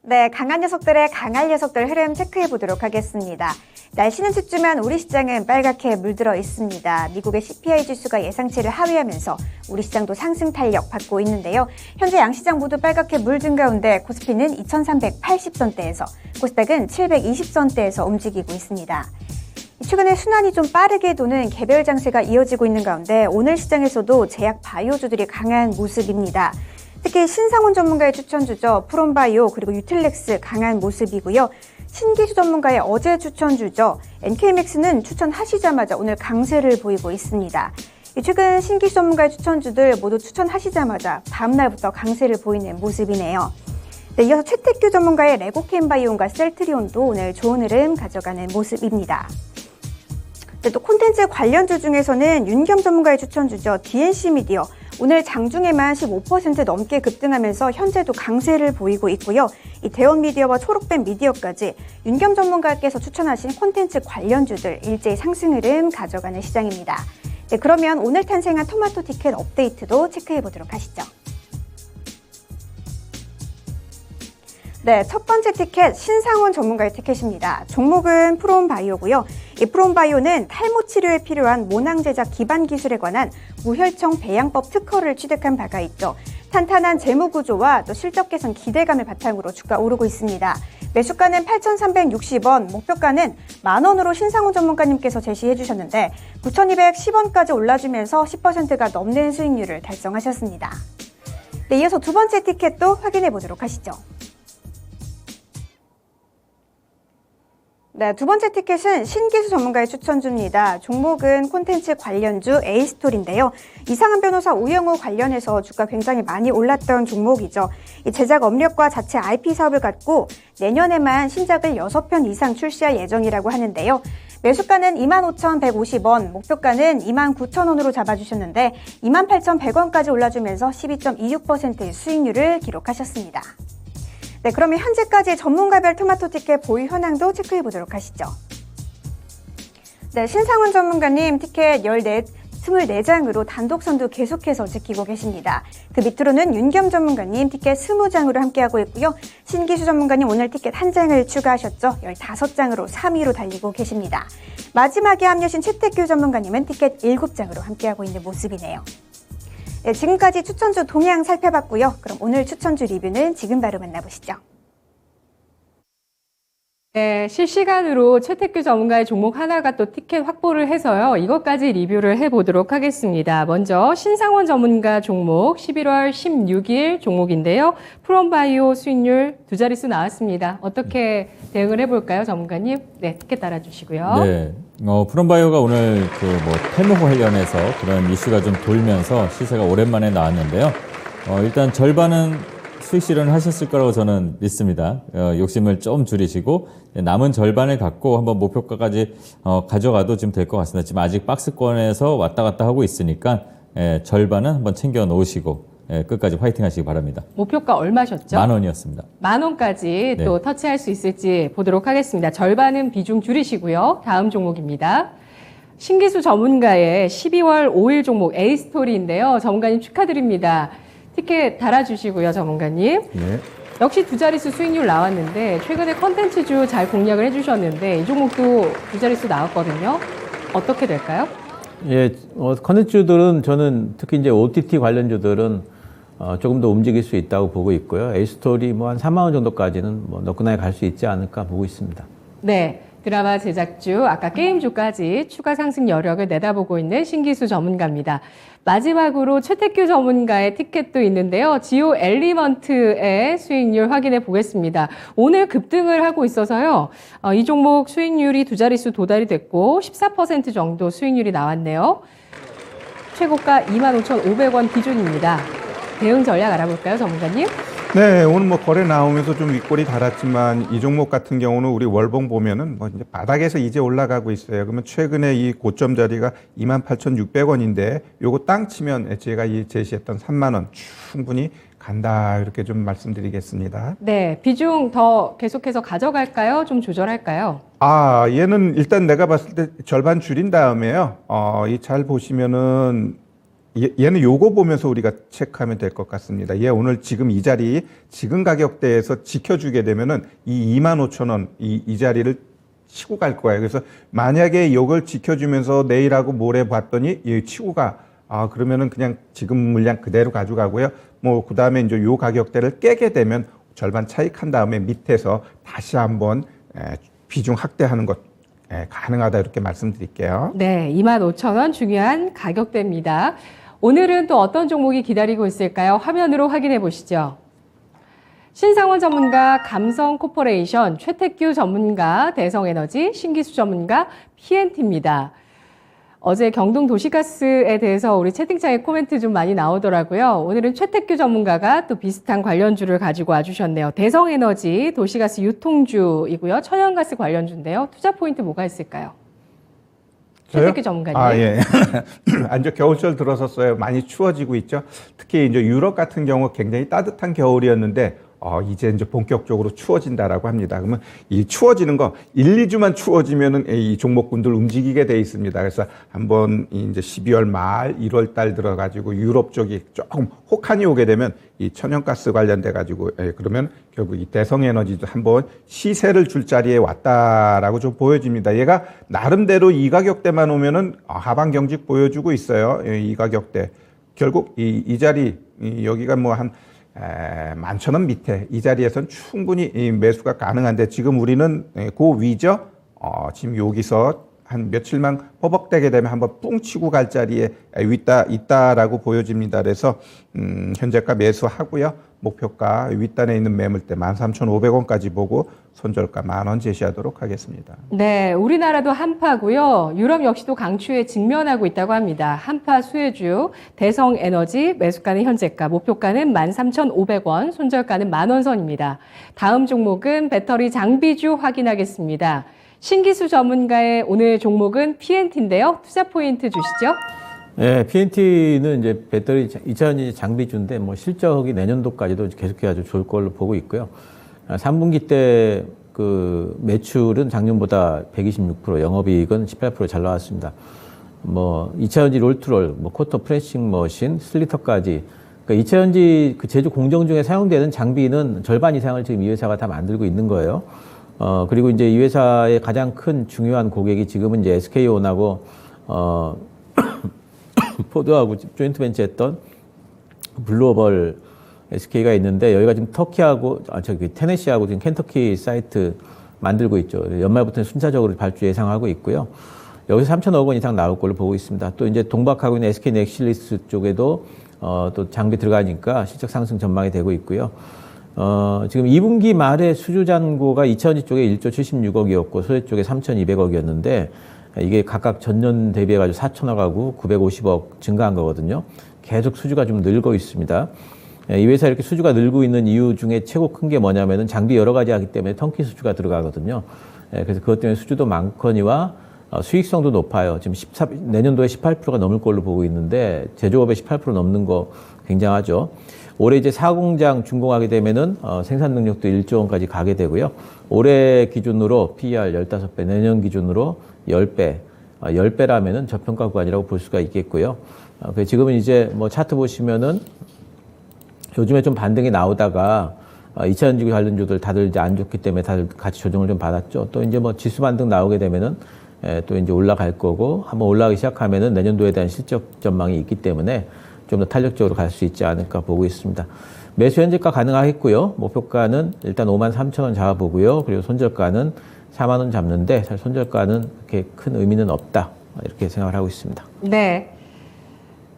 네, 강한 녀석들의 강할 녀석들 흐름 체크해 보도록 하겠습니다. 날씨는 춥지만 우리 시장은 빨갛게 물들어 있습니다. 미국의 CPI 지수가 예상치를 하회하면서 우리 시장도 상승 탄력 받고 있는데요. 현재 양시장 모두 빨갛게 물든 가운데 코스피는 2380선대에서 코스닥은 720선대에서 움직이고 있습니다. 최근에 순환이 좀 빠르게 도는 개별 장세가 이어지고 있는 가운데 오늘 시장에서도 제약 바이오주들이 강한 모습입니다. 특히 신상훈 전문가의 추천주죠. 프롬바이오 그리고 유틸렉스 강한 모습이고요. 신기수 전문가의 어제 추천주죠. NK맥스는 추천하시자마자 오늘 강세를 보이고 있습니다. 최근 신기수 전문가의 추천주들 모두 추천하시자마자 다음날부터 강세를 보이는 모습이네요. 네, 이어서 최태규 전문가의 레고캠바이온과 셀트리온도 오늘 좋은 흐름 가져가는 모습입니다. 네, 또 콘텐츠 관련주 중에서는 윤겸 전문가의 추천주죠. DNC 미디어. 오늘 장중에만 15% 넘게 급등하면서 현재도 강세를 보이고 있고요. 이 대원 미디어와 초록뱀 미디어까지 윤겸 전문가께서 추천하신 콘텐츠 관련주들 일제히 상승 흐름 가져가는 시장입니다. 네, 그러면 오늘 탄생한 토마토 티켓 업데이트도 체크해 보도록 하시죠. 네, 첫 번째 티켓 신상훈 전문가의 티켓입니다. 종목은 프롬바이오고요. 이 프롬바이오는 탈모 치료에 필요한 모낭 제작 기반 기술에 관한 무혈청 배양법 특허를 취득한 바가 있죠. 탄탄한 재무 구조와 또 실적 개선 기대감을 바탕으로 주가 오르고 있습니다. 매수가는 8,360원, 목표가는 만원으로 신상훈 전문가님께서 제시해 주셨는데 9,210원까지 올라주면서 10%가 넘는 수익률을 달성하셨습니다. 네, 이어서 두 번째 티켓도 확인해 보도록 하시죠. 네, 두 번째 티켓은 신기수 전문가의 추천주입니다. 종목은 콘텐츠 관련주 A스토리인데요. 이상한 변호사 우영우 관련해서 주가 굉장히 많이 올랐던 종목이죠. 이 제작 업력과 자체 IP 사업을 갖고 내년에만 신작을 6편 이상 출시할 예정이라고 하는데요. 매수가는 25,150원, 목표가는 29,000원으로 잡아주셨는데 28,100원까지 올라주면서 12.26%의 수익률을 기록하셨습니다. 네, 그러면 현재까지 전문가별 토마토 티켓 보유 현황도 체크해 보도록 하시죠. 네, 신상훈 전문가님 티켓 24장으로 단독 선두 계속해서 지키고 계십니다. 그 밑으로는 윤겸 전문가님 티켓 20장으로 함께하고 있고요. 신기수 전문가님 오늘 티켓 1장을 추가하셨죠. 15장으로 3위로 달리고 계십니다. 마지막에 합류하신 최태규 전문가님은 티켓 7장으로 함께하고 있는 모습이네요. 네, 지금까지 추천주 동향 살펴봤고요. 그럼 오늘 추천주 리뷰는 지금 바로 만나보시죠. 네, 실시간으로 최태규 전문가의 종목 하나가 또 티켓 확보를 해서요. 이것까지 리뷰를 해보도록 하겠습니다. 먼저 신상원 전문가 종목 11월 16일 종목인데요. 프롬바이오 수익률 두 자릿수 나왔습니다. 어떻게 대응을 해볼까요, 전문가님? 네, 티켓 달아주시고요. 네, 프롬바이오가 오늘 탈모 관련해서 그런 이슈가 좀 돌면서 시세가 오랜만에 나왔는데요. 일단 절반은 수익 실현을 하셨을 거라고 저는 믿습니다. 욕심을 좀 줄이시고 남은 절반을 갖고 한번 목표가까지 가져가도 지금 될 것 같습니다. 지금 아직 박스권에서 왔다 갔다 하고 있으니까 절반은 한번 챙겨 놓으시고 끝까지 화이팅 하시기 바랍니다. 목표가 얼마셨죠? 10,000원이었습니다. 10,000원까지 네. 또 터치할 수 있을지 보도록 하겠습니다. 절반은 비중 줄이시고요. 다음 종목입니다. 신기수 전문가의 12월 5일 종목 A스토리인데요. 전문가님 축하드립니다. 티켓 달아주시고요, 전문가님. 네. 역시 두 자릿수 수익률 나왔는데 최근에 컨텐츠주 잘 공략을 해주셨는데 이 종목도 두 자릿수 나왔거든요. 어떻게 될까요? 예, 컨텐츠들은 저는 특히 이제 OTT 관련주들은 조금 더 움직일 수 있다고 보고 있고요. A스토리 뭐 한 3만 원 정도까지는 뭐 너끈하게 갈 수 있지 않을까 보고 있습니다. 네. 드라마 제작주, 아까 게임주까지 추가 상승 여력을 내다보고 있는 신기수 전문가입니다. 마지막으로 최태규 전문가의 티켓도 있는데요. 지오 엘리먼트의 수익률 확인해 보겠습니다. 오늘 급등을 하고 있어서요. 이 종목 수익률이 두 자릿수 도달이 됐고 14% 정도 수익률이 나왔네요. 최고가 25,500원 기준입니다. 대응 전략 알아볼까요, 전문가님? 네, 오늘 뭐 거래 나오면서 좀 윗골이 달았지만 이 종목 같은 경우는 우리 월봉 보면은 뭐 이제 바닥에서 이제 올라가고 있어요. 그러면 최근에 이 고점 자리가 28,600원인데 요거 땅 치면 제가 이 제시했던 3만 원 충분히 간다 이렇게 좀 말씀드리겠습니다. 네, 비중 더 계속해서 가져갈까요? 좀 조절할까요? 얘는 일단 내가 봤을 때 절반 줄인 다음에요. 이 잘 보시면은 얘는 요거 보면서 우리가 체크하면 될 것 같습니다. 얘 오늘 지금 이 자리, 지금 가격대에서 지켜주게 되면은 이 25,000원 이 자리를 치고 갈 거예요. 그래서 만약에 요걸 지켜주면서 내일하고 모레 봤더니 이 치고 가. 그러면은 그냥 지금 물량 그대로 가져가고요. 뭐, 그 다음에 이제 요 가격대를 깨게 되면 절반 차익한 다음에 밑에서 다시 한번 비중 확대하는 것 가능하다 이렇게 말씀드릴게요. 네, 25,000원 중요한 가격대입니다. 오늘은 또 어떤 종목이 기다리고 있을까요? 화면으로 확인해 보시죠. 신상원 전문가, 감성코퍼레이션, 최태규 전문가, 대성에너지, 신기수 전문가, PNT입니다. 어제 경동도시가스에 대해서 우리 채팅창에 코멘트 좀 많이 나오더라고요. 오늘은 최태규 전문가가 또 비슷한 관련주를 가지고 와주셨네요. 대성에너지, 도시가스 유통주이고요. 천연가스 관련주인데요. 투자 포인트 뭐가 있을까요? 최태규 전문가님. 예. 이제 겨울철 들어섰어요. 많이 추워지고 있죠. 특히 이제 유럽 같은 경우 굉장히 따뜻한 겨울이었는데 이제 이제 본격적으로 추워진다라고 합니다. 그러면 이 추워지는 거 1, 2주만 추워지면은 이 종목군들 움직이게 돼 있습니다. 그래서 한번 이제 12월 말 1월 달 들어 가지고 유럽 쪽이 조금 혹한이 오게 되면 이 천연가스 관련돼 가지고 그러면 결국 이 대성에너지도 한번 시세를 줄 자리에 왔다라고 좀 보여집니다. 얘가 나름대로 이 가격대만 오면은 하방 경직 보여주고 있어요. 이 가격대. 결국 이 자리 여기가 뭐 한 11,000원 밑에 이 자리에선 충분히 이 매수가 가능한데 지금 우리는 그 위죠. 지금 여기서 한 며칠만 허벅대게 되면 한번 뿡 치고 갈 자리에 있다라고 보여집니다. 그래서 현재가 매수하고요. 목표가 윗단에 있는 매물대 13,500원까지 보고 손절가 10,000원 제시하도록 하겠습니다. 네, 우리나라도 한파고요. 유럽 역시도 강추에 직면하고 있다고 합니다. 한파 수혜주, 대성에너지 매수가는 현재가, 목표가는 13,500원, 손절가는 10,000원 선입니다. 다음 종목은 배터리 장비주 확인하겠습니다. 신기수 전문가의 오늘 종목은 PNT인데요. 투자 포인트 주시죠. 네, PNT는 이제 배터리 2차전지 장비주인데 뭐 실적이 내년도까지도 계속해서 아주 좋을 걸로 보고 있고요. 3분기 때 그 매출은 작년보다 126%, 영업이익은 18% 잘 나왔습니다. 뭐 2차전지 롤트롤, 뭐 쿼터 프레싱 머신, 슬리터까지. 그러니까 2차전지 그 제조 공정 중에 사용되는 장비는 절반 이상을 지금 이 회사가 다 만들고 있는 거예요. 그리고 이제 이 회사의 가장 큰 중요한 고객이 지금은 이제 SK온하고 포드하고 조인트 벤처했던 블루오벌 SK가 있는데 여기가 지금 터키하고 테네시하고 지금 켄터키 사이트 만들고 있죠. 연말부터는 순차적으로 발주 예상하고 있고요. 여기서 3,000억 원 이상 나올 걸로 보고 있습니다. 또 이제 동박하고 있는 SK 넥실리스 쪽에도 또 장비 들어가니까 실적 상승 전망이 되고 있고요. 지금 2분기 말에 수주 잔고가 2차전지 쪽에 1조 76억이었고 소재 쪽에 3,200억이었는데 이게 각각 전년 대비해가지고 4,000억하고 950억 증가한 거거든요. 계속 수주가 좀 늘고 있습니다. 이 회사 이렇게 수주가 늘고 있는 이유 중에 최고 큰 게 뭐냐면은 장비 여러 가지 하기 때문에 턴키 수주가 들어가거든요. 그래서 그것 때문에 수주도 많거니와 수익성도 높아요. 지금 내년도에 18%가 넘을 걸로 보고 있는데 제조업에 18% 넘는 거 굉장하죠. 올해 이제 4공장 준공하게 되면은 생산 능력도 1조 원까지 가게 되고요. 올해 기준으로 PER 15배, 내년 기준으로 10배, 10배라면은 저평가 구간이라고 볼 수가 있겠고요. 지금은 이제 뭐 차트 보시면은 요즘에 좀 반등이 나오다가 2차전지 관련주들 다들 이제 안 좋기 때문에 다들 같이 조정을 좀 받았죠. 또 이제 뭐 지수 반등 나오게 되면은 또 이제 올라갈 거고 한번 올라가기 시작하면은 내년도에 대한 실적 전망이 있기 때문에 좀 더 탄력적으로 갈 수 있지 않을까 보고 있습니다. 매수 현재가 가능하겠고요. 목표가는 일단 53,000원 잡아보고요. 그리고 손절가는 4만 원 잡는데 사실 손절가는 그렇게 큰 의미는 없다. 이렇게 생각을 하고 있습니다. 네.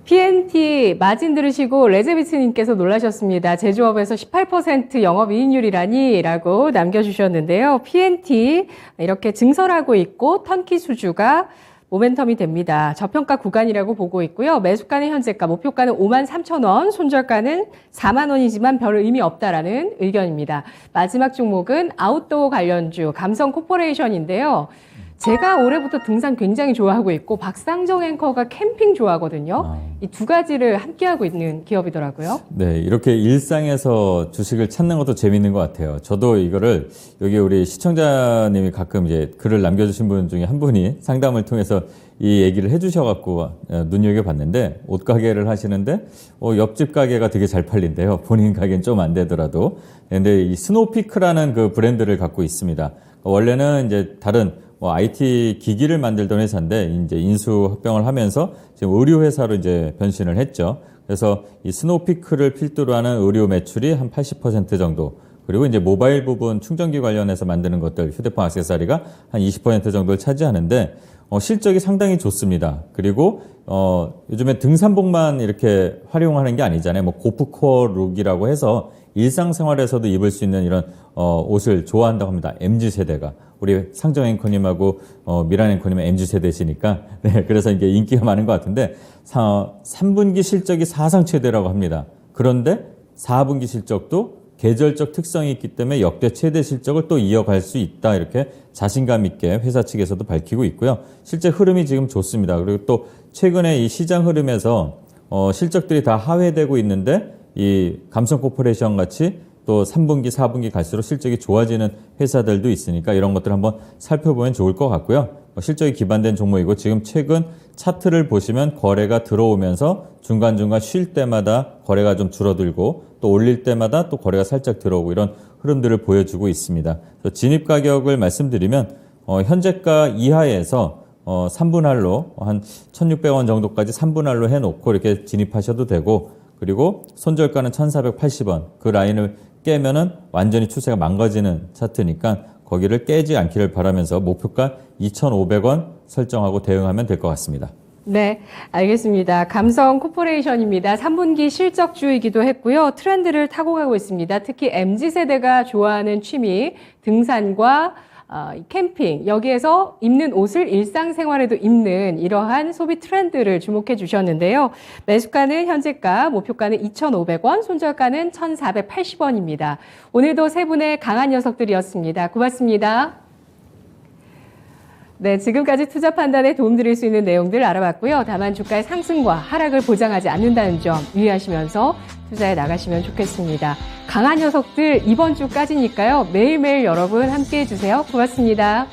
PNT 마진 들으시고 레제비스님께서 놀라셨습니다. 제조업에서 18% 영업이익률이라니 라고 남겨주셨는데요. PNT 이렇게 증설하고 있고 턴키 수주가 모멘텀이 됩니다. 저평가 구간이라고 보고 있고요. 매수가는 현재가, 목표가는 53,000원, 손절가는 4만 원이지만 별 의미 없다라는 의견입니다. 마지막 종목은 아웃도어 관련주 감성 코퍼레이션인데요. 제가 올해부터 등산 굉장히 좋아하고 있고 박상정 앵커가 캠핑 좋아하거든요. 이 두 가지를 함께하고 있는 기업이더라고요. 네, 이렇게 일상에서 주식을 찾는 것도 재밌는 것 같아요. 저도 이거를 여기 우리 시청자님이 가끔 이제 글을 남겨주신 분 중에 한 분이 상담을 통해서 이 얘기를 해주셔갖고 눈여겨봤는데 옷가게를 하시는데 옆집 가게가 되게 잘 팔린대요. 본인 가게는 좀 안 되더라도. 근데 이 스노우피크라는 그 브랜드를 갖고 있습니다. 원래는 이제 다른 IT 기기를 만들던 회사인데 이제 인수 합병을 하면서 지금 의류 회사로 이제 변신을 했죠. 그래서 이 스노우피크를 필두로 하는 의류 매출이 한 80% 정도. 그리고 이제 모바일 부분 충전기 관련해서 만드는 것들, 휴대폰 액세서리가 한 20% 정도를 차지하는데 실적이 상당히 좋습니다. 그리고 요즘에 등산복만 이렇게 활용하는 게 아니잖아요. 뭐 고프코어 룩이라고 해서 일상생활에서도 입을 수 있는 이런 옷을 좋아한다고 합니다. MZ세대가. 우리 상정 앵커님하고 미란 앵커님은 MZ세대시니까 네, 그래서 이게 인기가 많은 것 같은데 3분기 실적이 사상 최대라고 합니다. 그런데 4분기 실적도 계절적 특성이 있기 때문에 역대 최대 실적을 또 이어갈 수 있다. 이렇게 자신감 있게 회사 측에서도 밝히고 있고요. 실제 흐름이 지금 좋습니다. 그리고 또 최근에 이 시장 흐름에서 실적들이 다 하회되고 있는데 이 감성 코퍼레이션 같이 또 3분기, 4분기 갈수록 실적이 좋아지는 회사들도 있으니까 이런 것들 한번 살펴보면 좋을 것 같고요. 실적이 기반된 종목이고 지금 최근 차트를 보시면 거래가 들어오면서 중간중간 쉴 때마다 거래가 좀 줄어들고 또 올릴 때마다 또 거래가 살짝 들어오고 이런 흐름들을 보여주고 있습니다. 진입 가격을 말씀드리면 현재가 이하에서 3분할로 한 1,600원 정도까지 3분할로 해놓고 이렇게 진입하셔도 되고 그리고 손절가는 1,480원 그 라인을 깨면은 완전히 추세가 망가지는 차트니까 거기를 깨지 않기를 바라면서 목표가 2,500원 설정하고 대응하면 될 것 같습니다. 네, 알겠습니다. 감성 코퍼레이션입니다. 3분기 실적주이기도 했고요. 트렌드를 타고 가고 있습니다. 특히 MZ세대가 좋아하는 취미, 등산과 캠핑, 여기에서 입는 옷을 일상생활에도 입는 이러한 소비 트렌드를 주목해 주셨는데요. 매수가는 현재가, 목표가는 2,500원, 손절가는 1,480원입니다. 오늘도 세 분의 강한 녀석들이었습니다. 고맙습니다. 네, 지금까지 투자 판단에 도움드릴 수 있는 내용들 알아봤고요. 다만 주가의 상승과 하락을 보장하지 않는다는 점 유의하시면서 투자에 나가시면 좋겠습니다. 강한 녀석들 이번 주까지니까요. 매일매일 여러분 함께해 주세요. 고맙습니다.